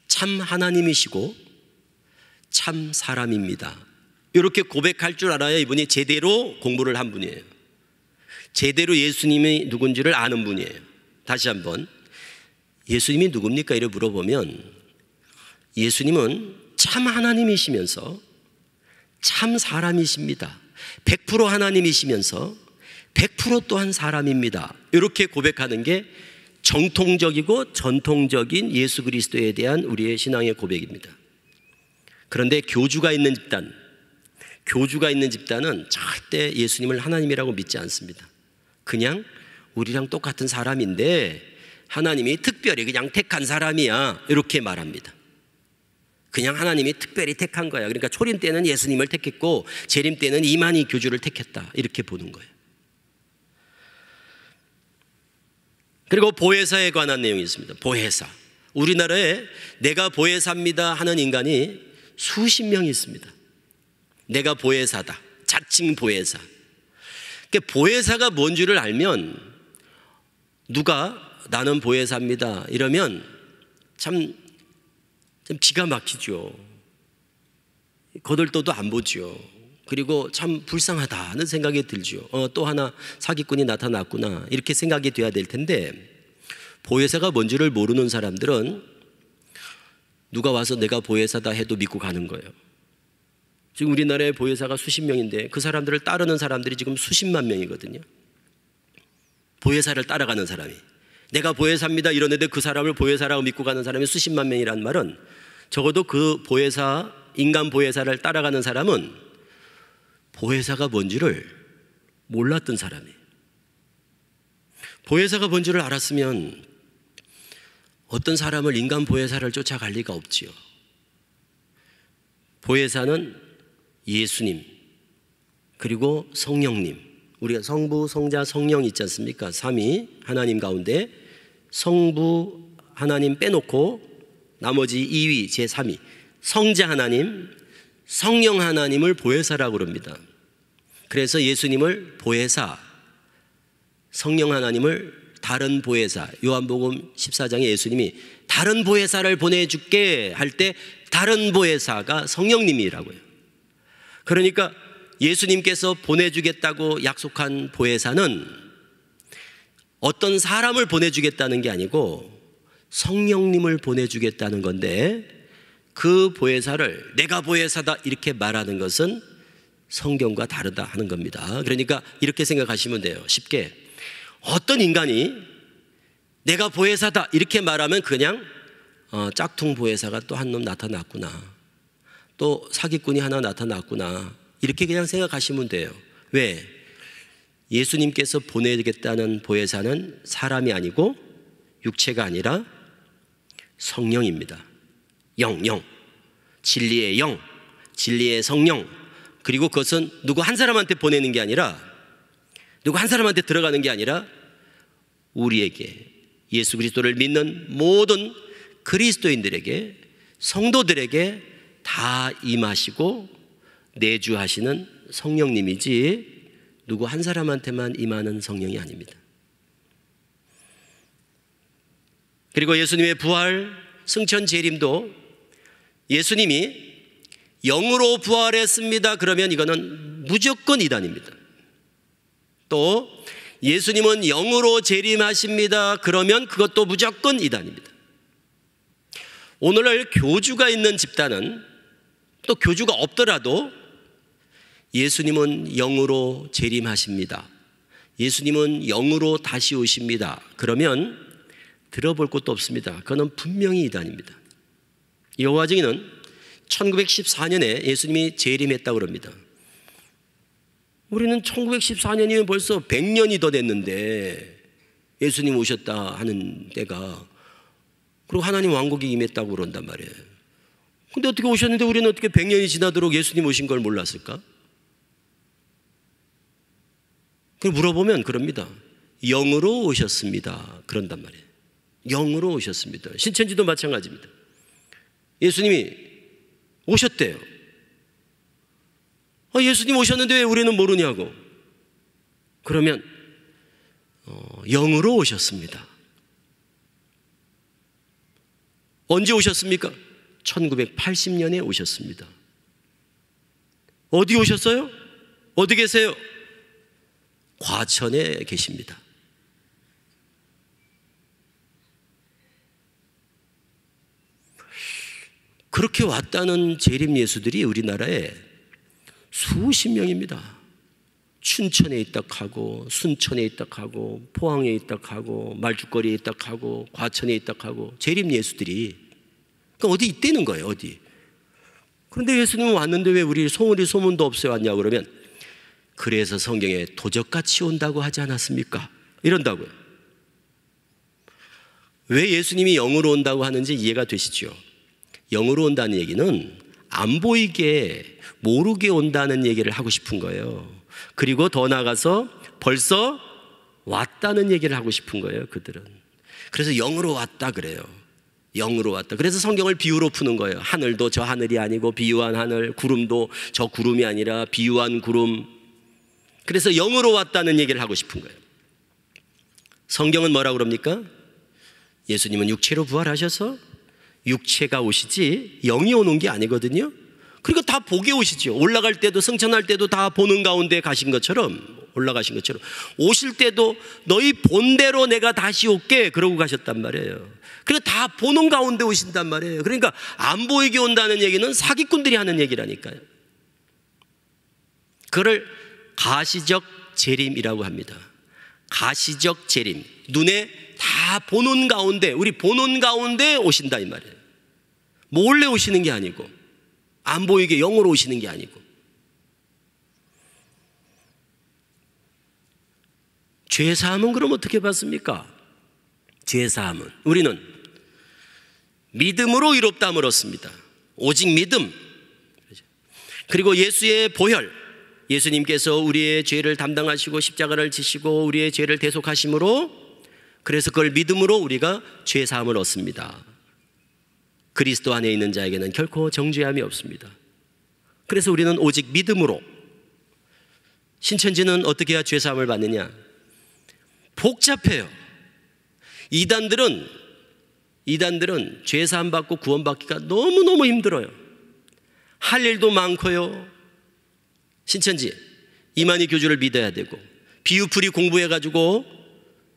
참 하나님이시고 참 사람입니다. 이렇게 고백할 줄 알아야 이분이 제대로 공부를 한 분이에요. 제대로 예수님이 누군지를 아는 분이에요. 다시 한번, 예수님이 누굽니까? 이렇게 물어보면, 예수님은 참 하나님이시면서 참 사람이십니다. 100% 하나님이시면서 100% 또한 사람입니다. 이렇게 고백하는 게 정통적이고 전통적인 예수 그리스도에 대한 우리의 신앙의 고백입니다. 그런데 교주가 있는 집단은 절대 예수님을 하나님이라고 믿지 않습니다. 그냥 우리랑 똑같은 사람인데 하나님이 특별히 그냥 택한 사람이야, 이렇게 말합니다. 그냥 하나님이 특별히 택한 거야. 그러니까 초림 때는 예수님을 택했고 재림 때는 이만희 교주를 택했다, 이렇게 보는 거예요. 그리고 보혜사에 관한 내용이 있습니다. 보혜사. 우리나라에 내가 보혜사입니다 하는 인간이 수십 명 있습니다. 내가 보혜사다, 자칭 보혜사. 그러니까 보혜사가 뭔지를 알면, 누가 나는 보혜사입니다 이러면 참 기가 막히죠. 거들떠도 안 보죠. 그리고 참 불쌍하다는 생각이 들죠. 또 하나 사기꾼이 나타났구나, 이렇게 생각이 돼야 될 텐데, 보혜사가 뭔지를 모르는 사람들은 누가 와서 내가 보혜사다 해도 믿고 가는 거예요. 지금 우리나라에 보혜사가 수십 명인데 그 사람들을 따르는 사람들이 지금 수십만 명이거든요. 보혜사를 따라가는 사람이. 내가 보혜사입니다 이러는데 그 사람을 보혜사라고 믿고 가는 사람이 수십만 명이란 말은 적어도 그 보혜사, 인간 보혜사를 따라가는 사람은 보혜사가 뭔지를 몰랐던 사람이에요. 보혜사가 뭔지를 알았으면 어떤 사람을 인간 보혜사를 쫓아갈 리가 없지요. 보혜사는 예수님 그리고 성령님, 우리가 성부, 성자, 성령 있지 않습니까? 삼위 하나님 가운데 성부 하나님 빼놓고 나머지 2위 제3위 성자 하나님, 성령 하나님을 보혜사라고 그럽니다. 그래서 예수님을 보혜사, 성령 하나님을 다른 보혜사, 요한복음 14장에 예수님이 다른 보혜사를 보내줄게 할 때 다른 보혜사가 성령님이라고요. 그러니까 예수님께서 보내주겠다고 약속한 보혜사는 어떤 사람을 보내주겠다는 게 아니고 성령님을 보내주겠다는 건데, 그 보혜사를 내가 보혜사다 이렇게 말하는 것은 성경과 다르다 하는 겁니다. 그러니까 이렇게 생각하시면 돼요. 쉽게 어떤 인간이 내가 보혜사다 이렇게 말하면 그냥 짝퉁 보혜사가 또 한 놈 나타났구나, 또 사기꾼이 하나 나타났구나 이렇게 그냥 생각하시면 돼요. 왜? 예수님께서 보내겠다는 보혜사는 사람이 아니고 육체가 아니라 성령입니다. 영, 진리의 영, 진리의 성령. 그리고 그것은 누구 한 사람한테 보내는 게 아니라, 누구 한 사람한테 들어가는 게 아니라 우리에게, 예수 그리스도를 믿는 모든 그리스도인들에게, 성도들에게 다 임하시고 내주하시는 성령님이지 누구 한 사람한테만 임하는 성령이 아닙니다. 그리고 예수님의 부활, 승천, 재림도 예수님이 영으로 부활했습니다 그러면 이거는 무조건 이단입니다. 또 예수님은 영으로 재림하십니다 그러면 그것도 무조건 이단입니다. 오늘날 교주가 있는 집단은, 또 교주가 없더라도 예수님은 영으로 재림하십니다, 예수님은 영으로 다시 오십니다 그러면 들어볼 것도 없습니다. 그거는 분명히 이단입니다. 여호와 증인은 1914년에 예수님이 재림했다고 합니다. 우리는 1914년이면 벌써 100년이 더 됐는데 예수님 오셨다 하는 때가, 그리고 하나님 왕국이 임했다고 그런단 말이에요. 근데 어떻게 오셨는데 우리는 어떻게 100년이 지나도록 예수님 오신 걸 몰랐을까? 물어보면 그럽니다. 영으로 오셨습니다 그런단 말이에요. 영으로 오셨습니다. 신천지도 마찬가지입니다. 예수님이 오셨대요. 예수님 오셨는데 왜 우리는 모르냐고. 그러면 영으로 오셨습니다. 언제 오셨습니까? 1980년에 오셨습니다. 어디 오셨어요? 어디 계세요? 과천에 계십니다. 그렇게 왔다는 재림 예수들이 우리나라에 수십 명입니다. 춘천에 있다 하고, 순천에 있다 하고, 포항에 있다 하고, 말죽거리에 있다 하고, 과천에 있다 하고, 재림 예수들이 그러니까 어디 있다는 거예요. 어디. 그런데 예수님은 왔는데 왜 우리 소문도 없어요 왔냐고 그러면, 그래서 성경에 도적같이 온다고 하지 않았습니까? 이런다고요. 왜 예수님이 영으로 온다고 하는지 이해가 되시죠? 영으로 온다는 얘기는 안 보이게, 모르게 온다는 얘기를 하고 싶은 거예요. 그리고 더 나아가서 벌써 왔다는 얘기를 하고 싶은 거예요, 그들은. 그래서 영으로 왔다 그래요. 영으로 왔다. 그래서 성경을 비유로 푸는 거예요. 하늘도 저 하늘이 아니고 비유한 하늘, 구름도 저 구름이 아니라 비유한 구름. 그래서 영으로 왔다는 얘기를 하고 싶은 거예요. 성경은 뭐라고 그럽니까? 예수님은 육체로 부활하셔서 육체가 오시지 영이 오는 게 아니거든요. 그리고 다 보게 오시죠. 올라갈 때도, 승천할 때도 다 보는 가운데 가신 것처럼, 올라가신 것처럼 오실 때도 너희 본대로 내가 다시 올게 그러고 가셨단 말이에요. 그리고 다 보는 가운데 오신단 말이에요. 그러니까 안 보이게 온다는 얘기는 사기꾼들이 하는 얘기라니까요. 그걸 가시적 재림이라고 합니다. 가시적 재림, 눈에 다 보는 가운데, 우리 보는 가운데 오신다 이 말이에요. 몰래 오시는 게 아니고, 안 보이게 영으로 오시는 게 아니고. 죄사함은 그럼 어떻게 받습니까? 죄사함은 우리는 믿음으로 의롭다함을 얻습니다. 오직 믿음. 그리고 예수의 보혈, 예수님께서 우리의 죄를 담당하시고 십자가를 지시고 우리의 죄를 대속하심으로, 그래서 그걸 믿음으로 우리가 죄사함을 얻습니다. 그리스도 안에 있는 자에게는 결코 정죄함이 없습니다. 그래서 우리는 오직 믿음으로. 신천지는 어떻게 해야 죄사함을 받느냐? 복잡해요. 이단들은 죄사함 받고 구원받기가 너무너무 힘들어요. 할 일도 많고요. 신천지 이만희 교주를 믿어야 되고, 비유풀이 공부해가지고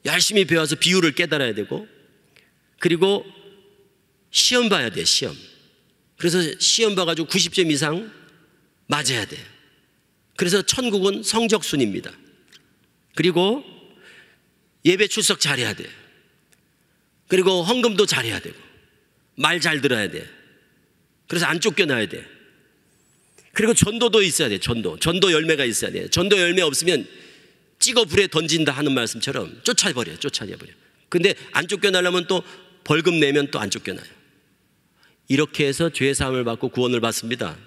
열심히 배워서 비유를 깨달아야 되고, 그리고 시험 봐야 돼. 시험. 그래서 시험 봐가지고 90점 이상 맞아야 돼요. 그래서 천국은 성적순입니다. 그리고 예배 출석 잘해야 돼요. 그리고 헌금도 잘해야 되고, 말 잘 들어야 돼. 그래서 안 쫓겨나야 돼. 그리고 전도도 있어야 돼. 전도 열매가 있어야 돼. 전도 열매 없으면 찍어 불에 던진다 하는 말씀처럼 쫓아버려. 근데 안 쫓겨나려면 또 벌금 내면 또 안 쫓겨나요. 이렇게 해서 죄사함을 받고 구원을 받습니다.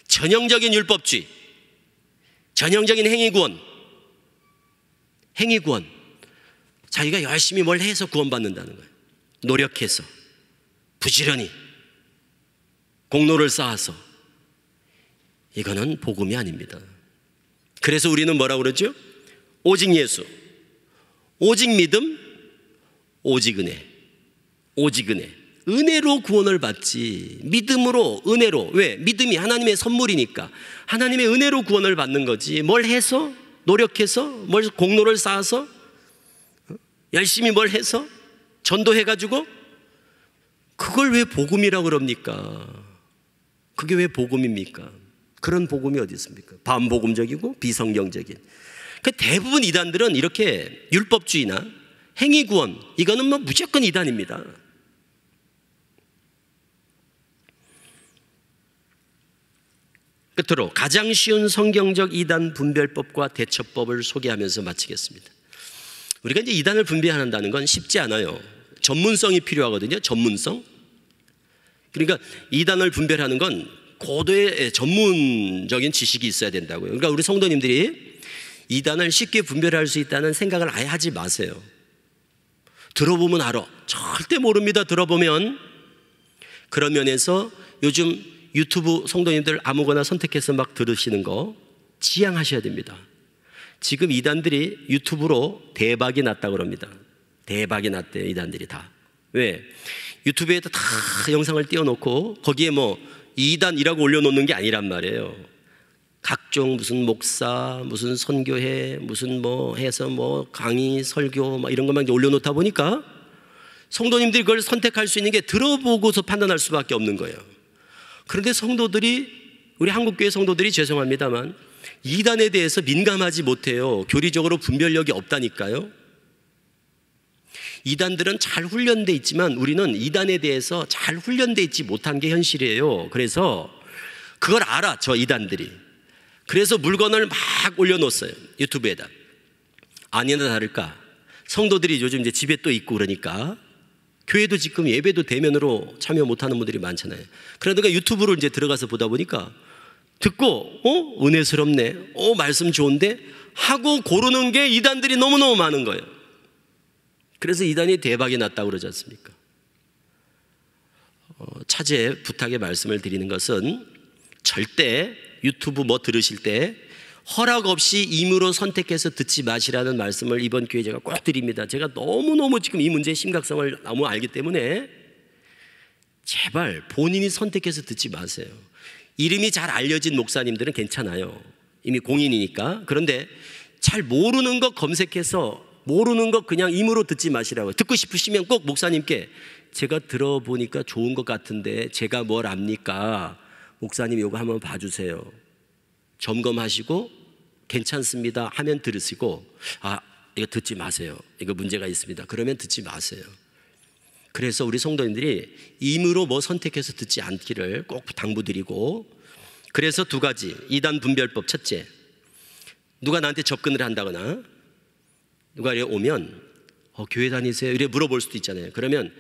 전형적인 율법주의, 전형적인 행위구원. 자기가 열심히 뭘 해서 구원받는다는 거예요. 노력해서, 부지런히, 공로를 쌓아서. 이거는 복음이 아닙니다. 그래서 우리는 뭐라고 그러죠? 오직 예수, 오직 믿음, 오직 은혜. 은혜로 구원을 받지, 믿음으로, 은혜로. 왜? 믿음이 하나님의 선물이니까 하나님의 은혜로 구원을 받는 거지, 뭘 해서, 노력해서, 뭘 공로를 쌓아서, 열심히 뭘 해서, 전도해가지고, 그걸 왜 복음이라고 그럽니까? 그게 왜 복음입니까? 그런 복음이 어디 있습니까? 반복음적이고 비성경적인. 대부분 이단들은 이렇게 율법주의나 행위구원, 이거는 뭐 무조건 이단입니다. 끝으로 가장 쉬운 성경적 이단 분별법과 대처법을 소개하면서 마치겠습니다. 우리가 이제 이단을 분별한다는 건 쉽지 않아요. 전문성이 필요하거든요. 전문성. 그러니까 이단을 분별하는 건 고도의 전문적인 지식이 있어야 된다고요. 그러니까 우리 성도님들이 이단을 쉽게 분별할 수 있다는 생각을 아예 하지 마세요. 들어보면 알아. 절대 모릅니다. 들어보면. 그런 면에서 요즘 유튜브 성도님들 아무거나 선택해서 막 들으시는 거 지양하셔야 됩니다. 지금 이단들이 유튜브로 대박이 났다고 그럽니다. 대박이 났대요, 이단들이 다. 왜? 유튜브에다 다 영상을 띄워놓고 거기에 뭐 이단이라고 올려놓는 게 아니란 말이에요. 각종 무슨 목사, 무슨 선교회, 무슨 뭐 해서 뭐 강의, 설교 막 이런 것만 올려놓다 보니까 성도님들이 그걸 선택할 수 있는 게 들어보고서 판단할 수밖에 없는 거예요. 그런데 성도들이, 우리 한국교회 성도들이 죄송합니다만 이단에 대해서 민감하지 못해요. 교리적으로 분별력이 없다니까요. 이단들은 잘 훈련돼 있지만 우리는 이단에 대해서 잘 훈련돼 있지 못한 게 현실이에요. 그래서 그걸 알아, 저 이단들이. 그래서 물건을 막 올려놓았어요, 유튜브에다. 아니나 다를까 성도들이 요즘 이제 집에 또 있고 그러니까 교회도 지금 예배도 대면으로 참여 못하는 분들이 많잖아요. 그러다가 유튜브로 이제 들어가서 보다 보니까 듣고 은혜스럽네, 말씀 좋은데 하고 고르는 게 이단들이 너무너무 많은 거예요. 그래서 이단이 대박이 났다고 그러지 않습니까? 차제 부탁의 말씀을 드리는 것은 절대 유튜브 뭐 들으실 때 허락 없이 임의로 선택해서 듣지 마시라는 말씀을 이번 기회에 제가 꼭 드립니다. 제가 너무너무 지금 이 문제의 심각성을 너무 알기 때문에 제발 본인이 선택해서 듣지 마세요. 이름이 잘 알려진 목사님들은 괜찮아요. 이미 공인이니까. 그런데 잘 모르는 거 검색해서 모르는 거 그냥 임의로 듣지 마시라고요. 듣고 싶으시면 꼭 목사님께 제가 들어보니까 좋은 것 같은데 제가 뭘 압니까? 목사님 이거 한번 봐주세요. 점검하시고 괜찮습니다 하면 들으시고, 이거 듣지 마세요. 이거 문제가 있습니다. 그러면 듣지 마세요. 그래서 우리 성도님들이 임의로 뭐 선택해서 듣지 않기를 꼭 당부드리고, 그래서 두 가지 이단 분별법. 첫째, 누가 나한테 접근을 한다거나 누가 이래 오면 교회 다니세요? 이래 물어볼 수도 있잖아요. 그러면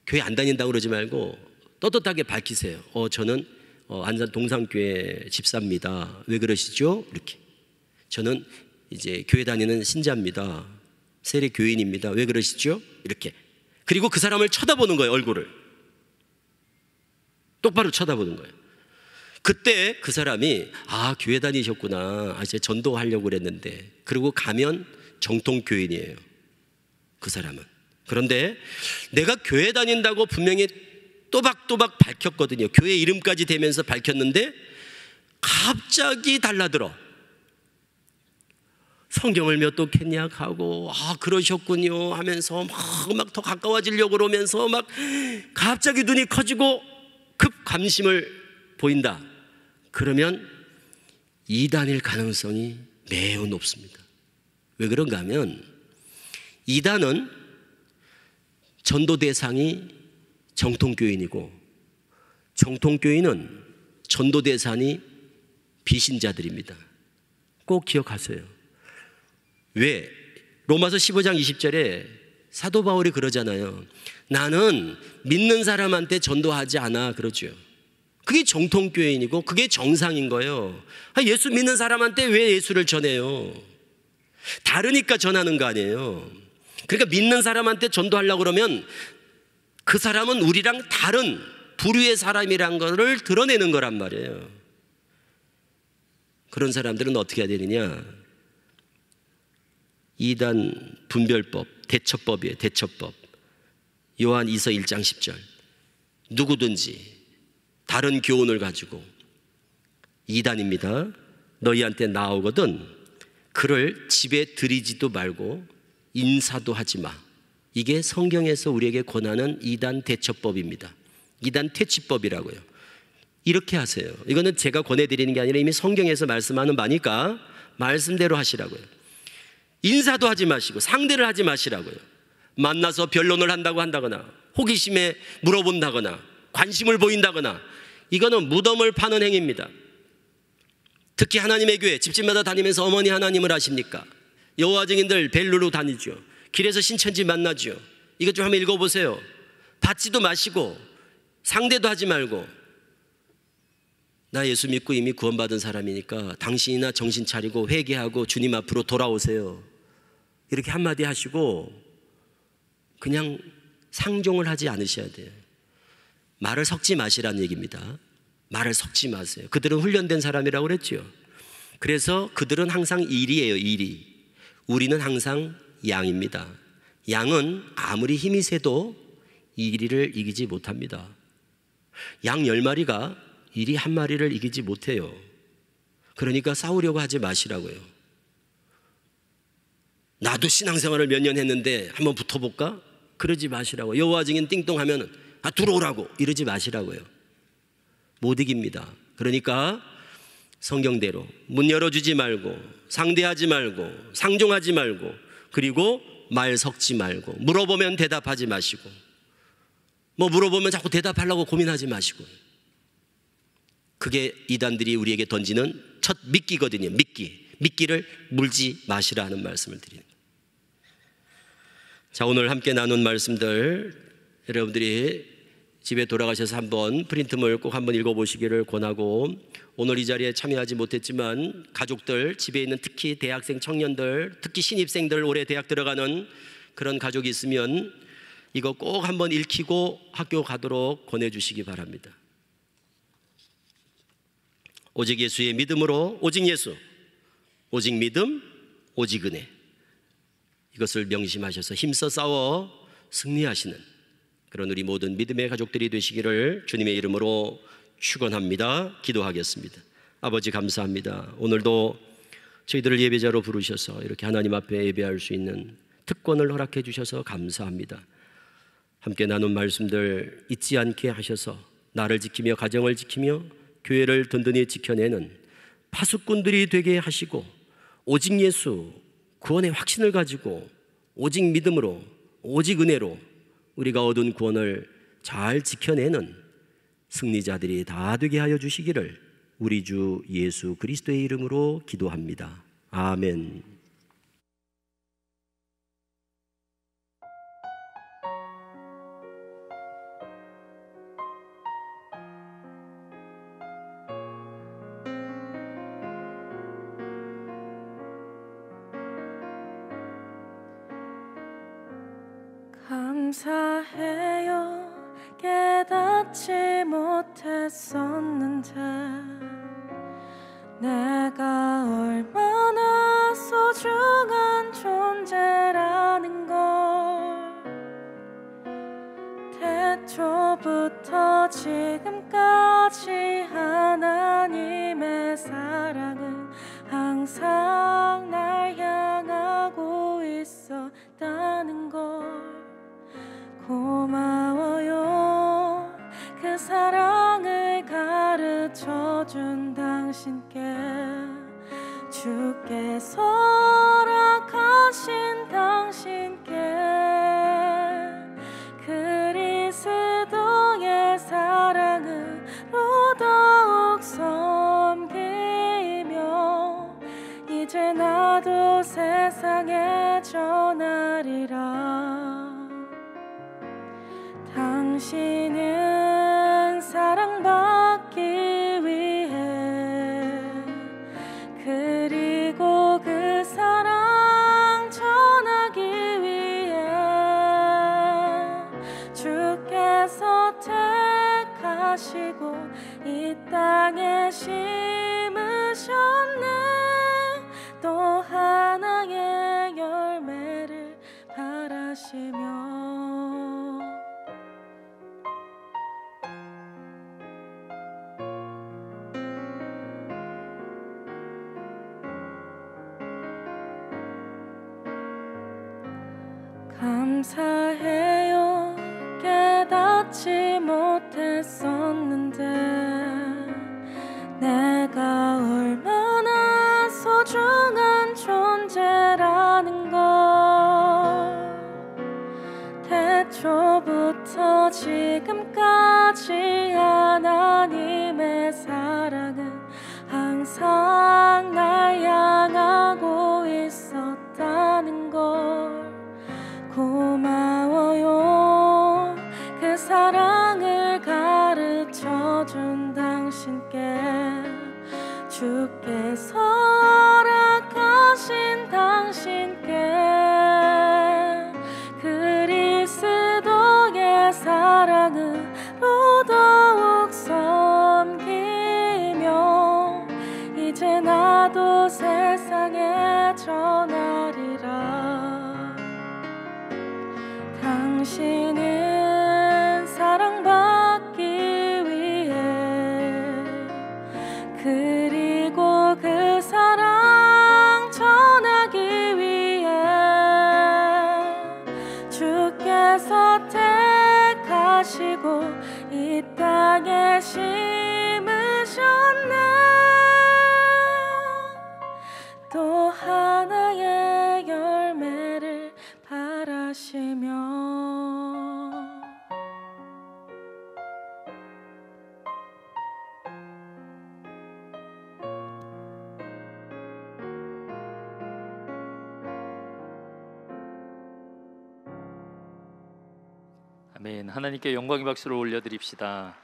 교회 안 다닌다고 그러지 말고 떳떳하게 밝히세요. 저는 안산 동산교회 집사입니다. 왜 그러시죠? 이렇게. 저는 이제 교회 다니는 신자입니다. 세례 교인입니다. 왜 그러시죠? 이렇게. 그리고 그 사람을 쳐다보는 거예요. 얼굴을 똑바로 쳐다보는 거예요. 그때 그 사람이 교회 다니셨구나. 이제 전도하려고 그랬는데. 그리고 가면 정통 교인이에요, 그 사람은. 그런데 내가 교회 다닌다고 분명히 또박또박 밝혔거든요. 교회 이름까지 대면서 밝혔는데 갑자기 달라들어. 성경을 몇 독했냐 하고 그러셨군요 하면서 막 더 가까워지려고 그러면서 막 갑자기 눈이 커지고 급 관심을 보인다. 그러면 이단일 가능성이 매우 높습니다. 왜 그런가 하면 이단은 전도 대상이 정통교인이고 정통교인은 전도 대상이 비신자들입니다. 꼭 기억하세요. 왜? 로마서 15장 20절에 사도 바울이 그러잖아요. 나는 믿는 사람한테 전도하지 않아, 그러죠. 그게 정통교인이고 그게 정상인 거예요. 예수 믿는 사람한테 왜 예수를 전해요? 다르니까 전하는 거 아니에요. 그러니까 믿는 사람한테 전도하려고 그러면 그 사람은 우리랑 다른 부류의 사람이란 거를 드러내는 거란 말이에요. 그런 사람들은 어떻게 해야 되느냐? 이단 분별법, 대처법이에요. 대처법. 요한 2서 1장 10절. 누구든지 다른 교훈을 가지고 이단입니다. 너희한테 나오거든 그를 집에 들이지도 말고 인사도 하지 마. 이게 성경에서 우리에게 권하는 이단 대처법입니다. 이단 퇴치법이라고요. 이렇게 하세요. 이거는 제가 권해드리는 게 아니라 이미 성경에서 말씀하는 바니까 말씀대로 하시라고요. 인사도 하지 마시고 상대를 하지 마시라고요. 만나서 변론을 한다거나 호기심에 물어본다거나 관심을 보인다거나, 이거는 무덤을 파는 행위입니다. 특히 하나님의 교회 집집마다 다니면서 어머니 하나님을 아십니까? 여호와 증인들 벨루로 다니죠. 길에서 신천지 만나죠. 이것 좀 한번 읽어보세요. 받지도 마시고 상대도 하지 말고, 나 예수 믿고 이미 구원받은 사람이니까 당신이나 정신 차리고 회개하고 주님 앞으로 돌아오세요. 이렇게 한마디 하시고 그냥 상종을 하지 않으셔야 돼요. 말을 섞지 마시라는 얘기입니다. 말을 섞지 마세요. 그들은 훈련된 사람이라고 그랬죠. 그래서 그들은 항상 일이에요. 일이. 우리는 항상 양입니다. 양은 아무리 힘이 세도 이리를 이기지 못합니다. 양 10마리가 이리 한 마리를 이기지 못해요. 그러니까 싸우려고 하지 마시라고요. 나도 신앙생활을 몇 년 했는데 한번 붙어볼까? 그러지 마시라고. 여호와 증인 띵동하면 들어오라고 이러지 마시라고요. 못 이깁니다. 그러니까 성경대로 문 열어주지 말고 상대하지 말고 상종하지 말고, 그리고 말 섞지 말고, 물어보면 대답하지 마시고, 뭐 물어보면 자꾸 대답하려고 고민하지 마시고. 그게 이단들이 우리에게 던지는 첫 미끼거든요. 미끼를 물지 마시라는 말씀을 드리는 거예요. 자, 오늘 함께 나눈 말씀들 여러분들이 집에 돌아가셔서 한번 프린트물 꼭 한번 읽어보시기를 권하고, 오늘 이 자리에 참여하지 못했지만 가족들, 집에 있는 특히 대학생 청년들, 특히 신입생들 올해 대학 들어가는 그런 가족이 있으면 이거 꼭 한번 읽히고 학교 가도록 권해주시기 바랍니다. 오직 예수의 믿음으로, 오직 예수, 오직 믿음, 오직 은혜, 이것을 명심하셔서 힘써 싸워 승리하시는 그런 우리 모든 믿음의 가족들이 되시기를 주님의 이름으로 축원합니다. 기도하겠습니다. 아버지 감사합니다. 오늘도 저희들을 예배자로 부르셔서 이렇게 하나님 앞에 예배할 수 있는 특권을 허락해 주셔서 감사합니다. 함께 나눈 말씀들 잊지 않게 하셔서 나를 지키며 가정을 지키며 교회를 든든히 지켜내는 파수꾼들이 되게 하시고, 오직 예수 구원의 확신을 가지고 오직 믿음으로, 오직 은혜로 우리가 얻은 구원을 잘 지켜내는 승리자들이 다 되게 하여 주시기를 우리 주 예수 그리스도의 이름으로 기도합니다. 아멘. 감사해요. 깨닫지 못했었는데 내가 얼마나 소중한 존재라는 걸 태초부터 지금까지 하나님의 사랑은 항상 날 향하고 있었다는 걸 고마워요. 그 사랑을 가르쳐준 당신께, 주께서 허락하신 당신께, 그리스도의 사랑으로 더욱 섬기며 이제 나도 세상에 전하리라. 당신은 사랑받기 위해, 그리고 그 사랑 전하기 위해 주께서 택하시고 이 땅에 심으셨네. 또 하나의 열매를 바라시며 감사해요. 깨닫지 못했었는데 내가 얼마나 소중한 존재라는 걸 태초부터 지금까지 하나님의 사랑은 항상 날 향하고 있었다는 걸 고마워요. 그 사랑을 가르쳐준 당신께, 주께서 허락하신 당신께, 그리스도의 사랑으로 더욱 섬기며 이제 나도 세상에 전하리라. 당신은 사랑받기 위해, 그리고 그 사랑 전하기 위해 주께서 택하시고 이 땅에 심으셨네. 또 하나의 열매를 바라시며 아멘. 하나님께 영광의 박수를 올려드립시다.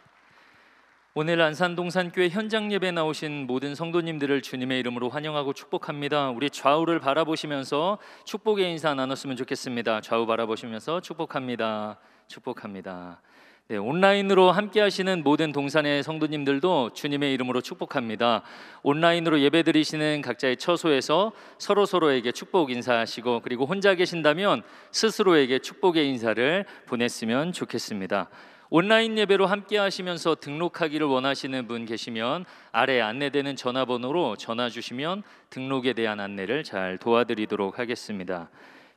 오늘 안산동산교회 현장 예배 나오신 모든 성도님들을 주님의 이름으로 환영하고 축복합니다. 우리 좌우를 바라보시면서 축복의 인사 나눴으면 좋겠습니다. 좌우 바라보시면서 축복합니다. 축복합니다. 네, 온라인으로 함께 하시는 모든 동산의 성도님들도 주님의 이름으로 축복합니다. 온라인으로 예배드리시는 각자의 처소에서 서로에게 축복 인사하시고, 그리고 혼자 계신다면 스스로에게 축복의 인사를 보냈으면 좋겠습니다. 온라인 예배로 함께 하시면서 등록하기를 원하시는 분 계시면 아래 안내되는 전화번호로 전화 주시면 등록에 대한 안내를 잘 도와드리도록 하겠습니다.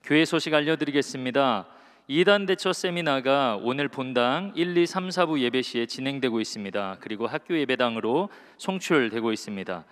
교회 소식 알려드리겠습니다. 2단 대처 세미나가 오늘 본당 1, 2, 3, 4부 예배 시에 진행되고 있습니다. 그리고 학교 예배당으로 송출되고 있습니다.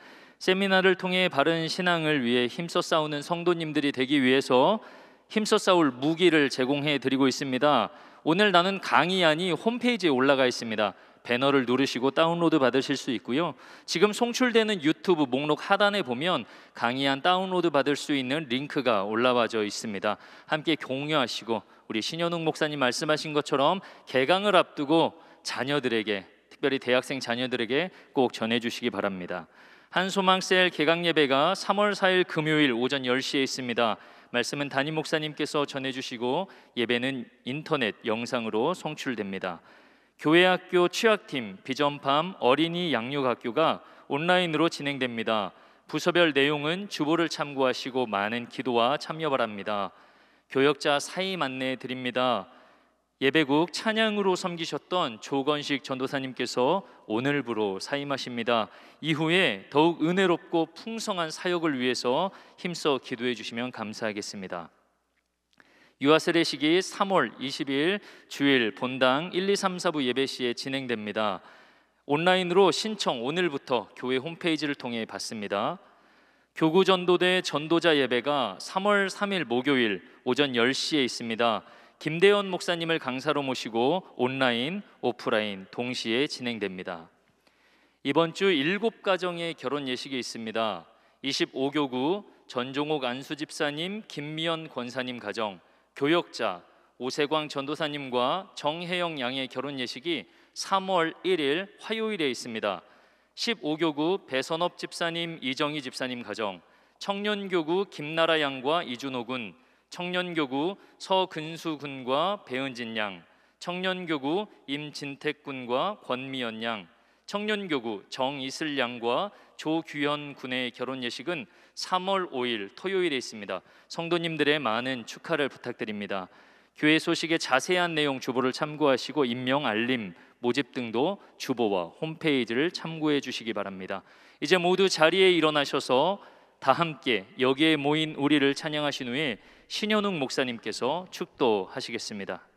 세미나를 통해 바른 신앙을 위해 힘써 싸우는 성도님들이 되기 위해서 힘써 싸울 무기를 제공해 드리고 있습니다. 오늘 나눈 강의안이 홈페이지에 올라가 있습니다. 배너를 누르시고 다운로드 받으실 수 있고요. 지금 송출되는 유튜브 목록 하단에 보면 강의안 다운로드 받을 수 있는 링크가 올라와져 있습니다. 함께 공유하시고 우리 신현웅 목사님 말씀하신 것처럼 개강을 앞두고 자녀들에게, 특별히 대학생 자녀들에게 꼭 전해주시기 바랍니다. 한소망셀 개강 예배가 3월 4일 금요일 오전 10시에 있습니다. 말씀은 담임 목사님께서 전해주시고 예배는 인터넷 영상으로 송출됩니다. 교회학교 취약팀, 비전팜, 어린이 양육학교가 온라인으로 진행됩니다. 부서별 내용은 주보를 참고하시고 많은 기도와 참여 바랍니다. 교역자 사임 안내해 드립니다. 예배국 찬양으로 섬기셨던 조건식 전도사님께서 오늘부로 사임하십니다. 이후에 더욱 은혜롭고 풍성한 사역을 위해서 힘써 기도해 주시면 감사하겠습니다. 유아세례식이 3월 20일 주일 본당 1, 2, 3, 4부 예배 시에 진행됩니다. 온라인으로 신청 오늘부터 교회 홈페이지를 통해 받습니다. 교구전도대 전도자 예배가 3월 3일 목요일 오전 10시에 있습니다. 김대현 목사님을 강사로 모시고 온라인, 오프라인 동시에 진행됩니다. 이번 주 7가정의 결혼 예식이 있습니다. 25교구 전종옥 안수집사님, 김미연 권사님 가정, 교역자 오세광 전도사님과 정혜영 양의 결혼 예식이 3월 1일 화요일에 있습니다. 15교구 배선업 집사님, 이정희 집사님 가정, 청년교구 김나라 양과 이준호 군, 청년교구 서근수 군과 배은진 양, 청년교구 임진택 군과 권미연 양, 청년교구 정이슬 양과 조규현 군의 결혼 예식은 3월 5일 토요일에 있습니다. 성도님들의 많은 축하를 부탁드립니다. 교회 소식의 자세한 내용 주보를 참고하시고 임명 알림, 모집 등도 주보와 홈페이지를 참고해 주시기 바랍니다. 이제 모두 자리에 일어나셔서 다 함께 여기에 모인 우리를 찬양하신 후에 신현웅 목사님께서 축도하시겠습니다.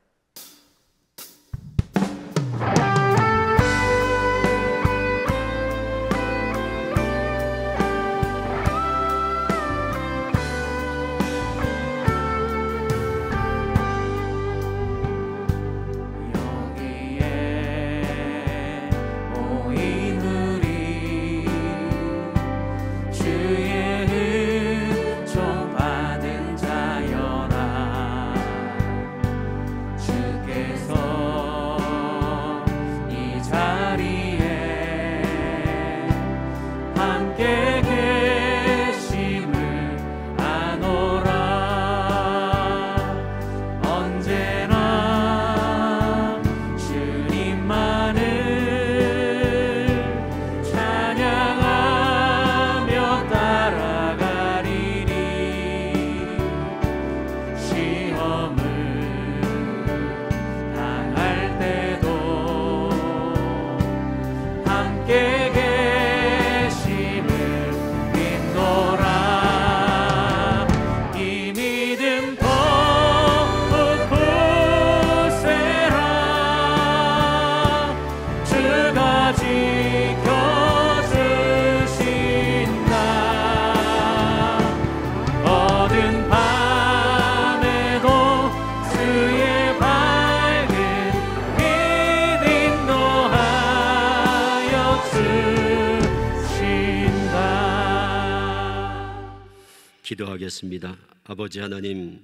기도하겠습니다. 아버지 하나님,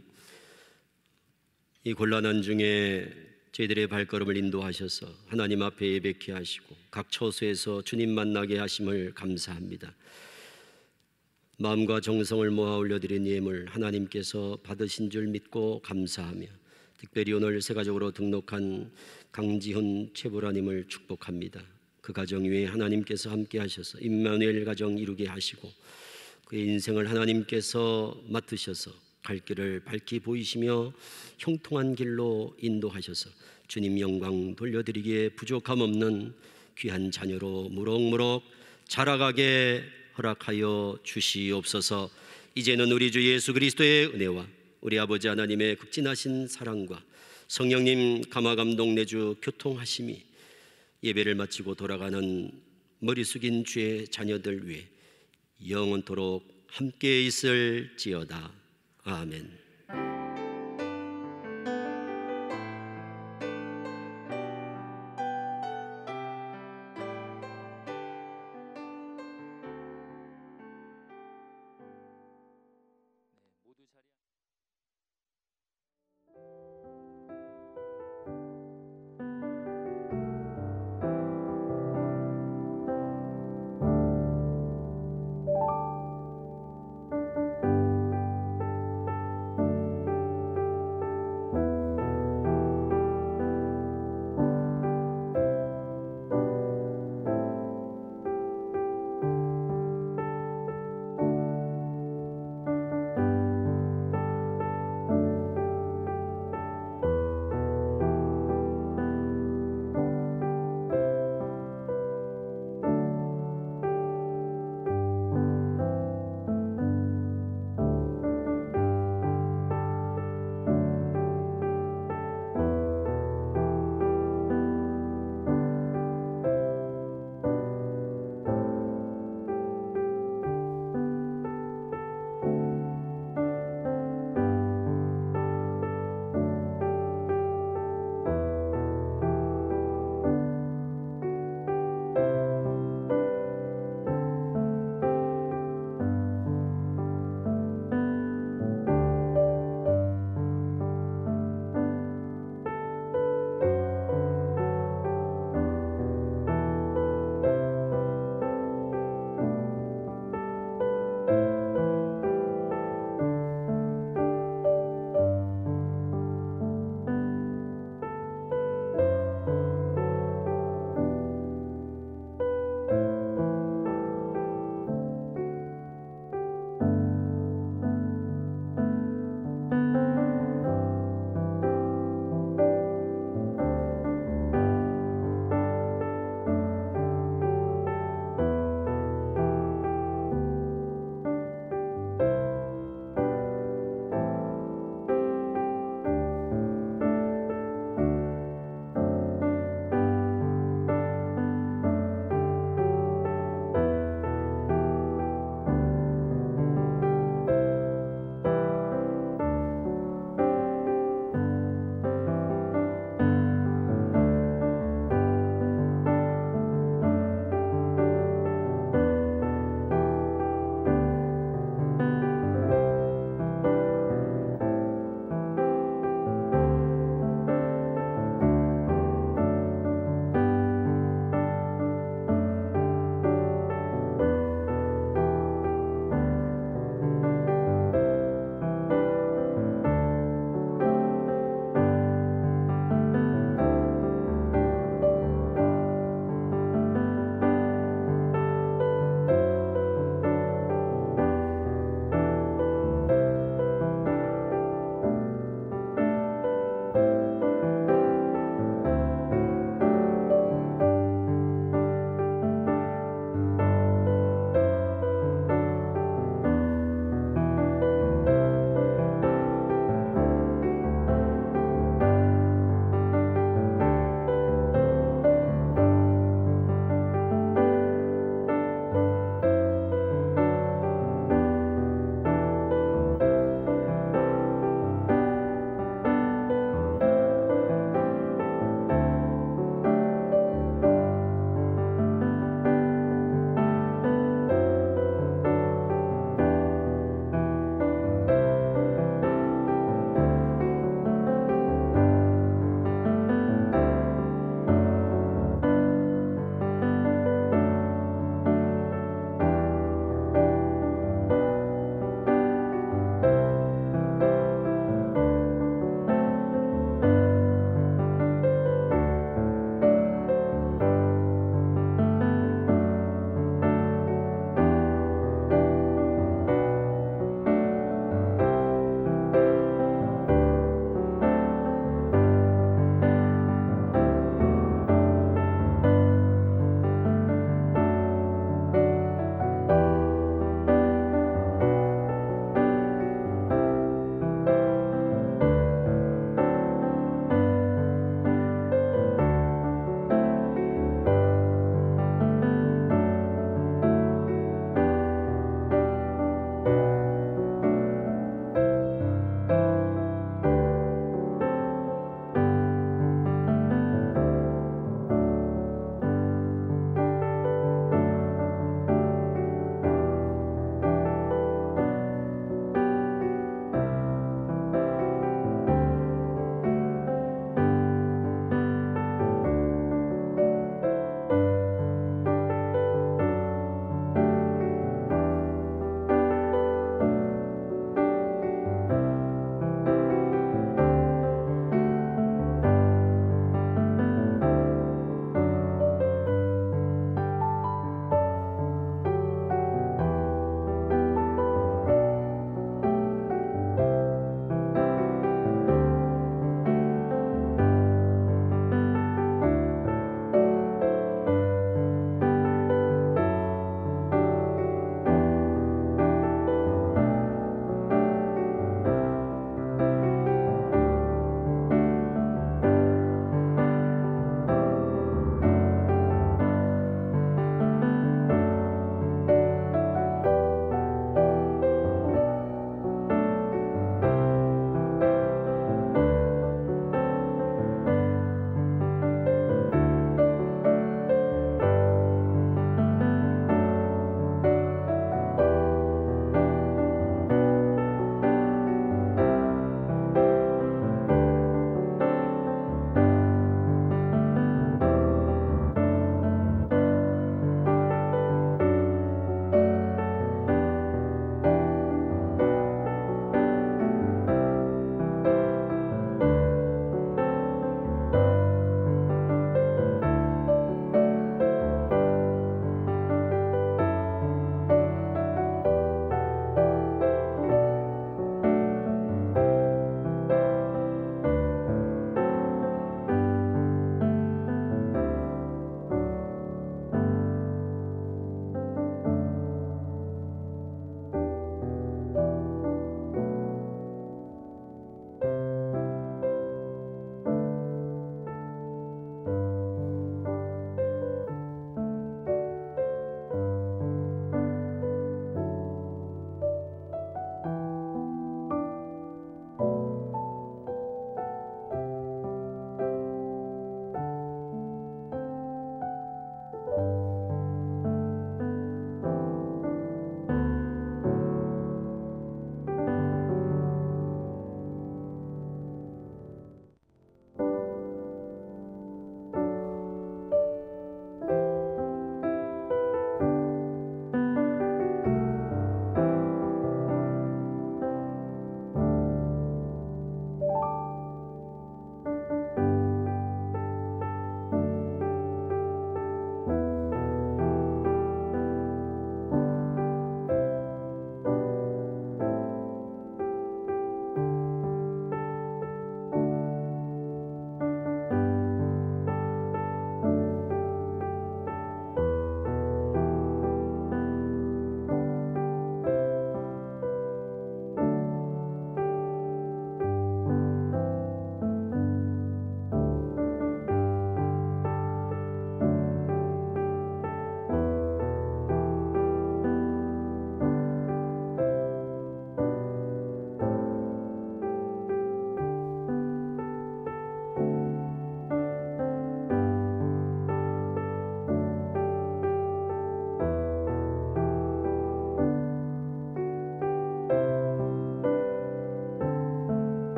이 곤란한 중에 저희들의 발걸음을 인도하셔서 하나님 앞에 예배케 하시고 각 처소에서 주님 만나게 하심을 감사합니다. 마음과 정성을 모아 올려드린 예물 하나님께서 받으신 줄 믿고 감사하며, 특별히 오늘 새가족으로 등록한 강지훈 최보라님을 축복합니다. 그 가정 위에 하나님께서 함께 하셔서 임마누엘 가정 이루게 하시고 그의 인생을 하나님께서 맡으셔서 갈 길을 밝히 보이시며 형통한 길로 인도하셔서 주님 영광 돌려드리기에 부족함 없는 귀한 자녀로 무럭무럭 자라가게 허락하여 주시옵소서. 이제는 우리 주 예수 그리스도의 은혜와 우리 아버지 하나님의 극진하신 사랑과 성령님 감화감동 내주 교통하심이 예배를 마치고 돌아가는 머리 숙인 주의 자녀들 위해 영원토록 함께 있을지어다. 아멘.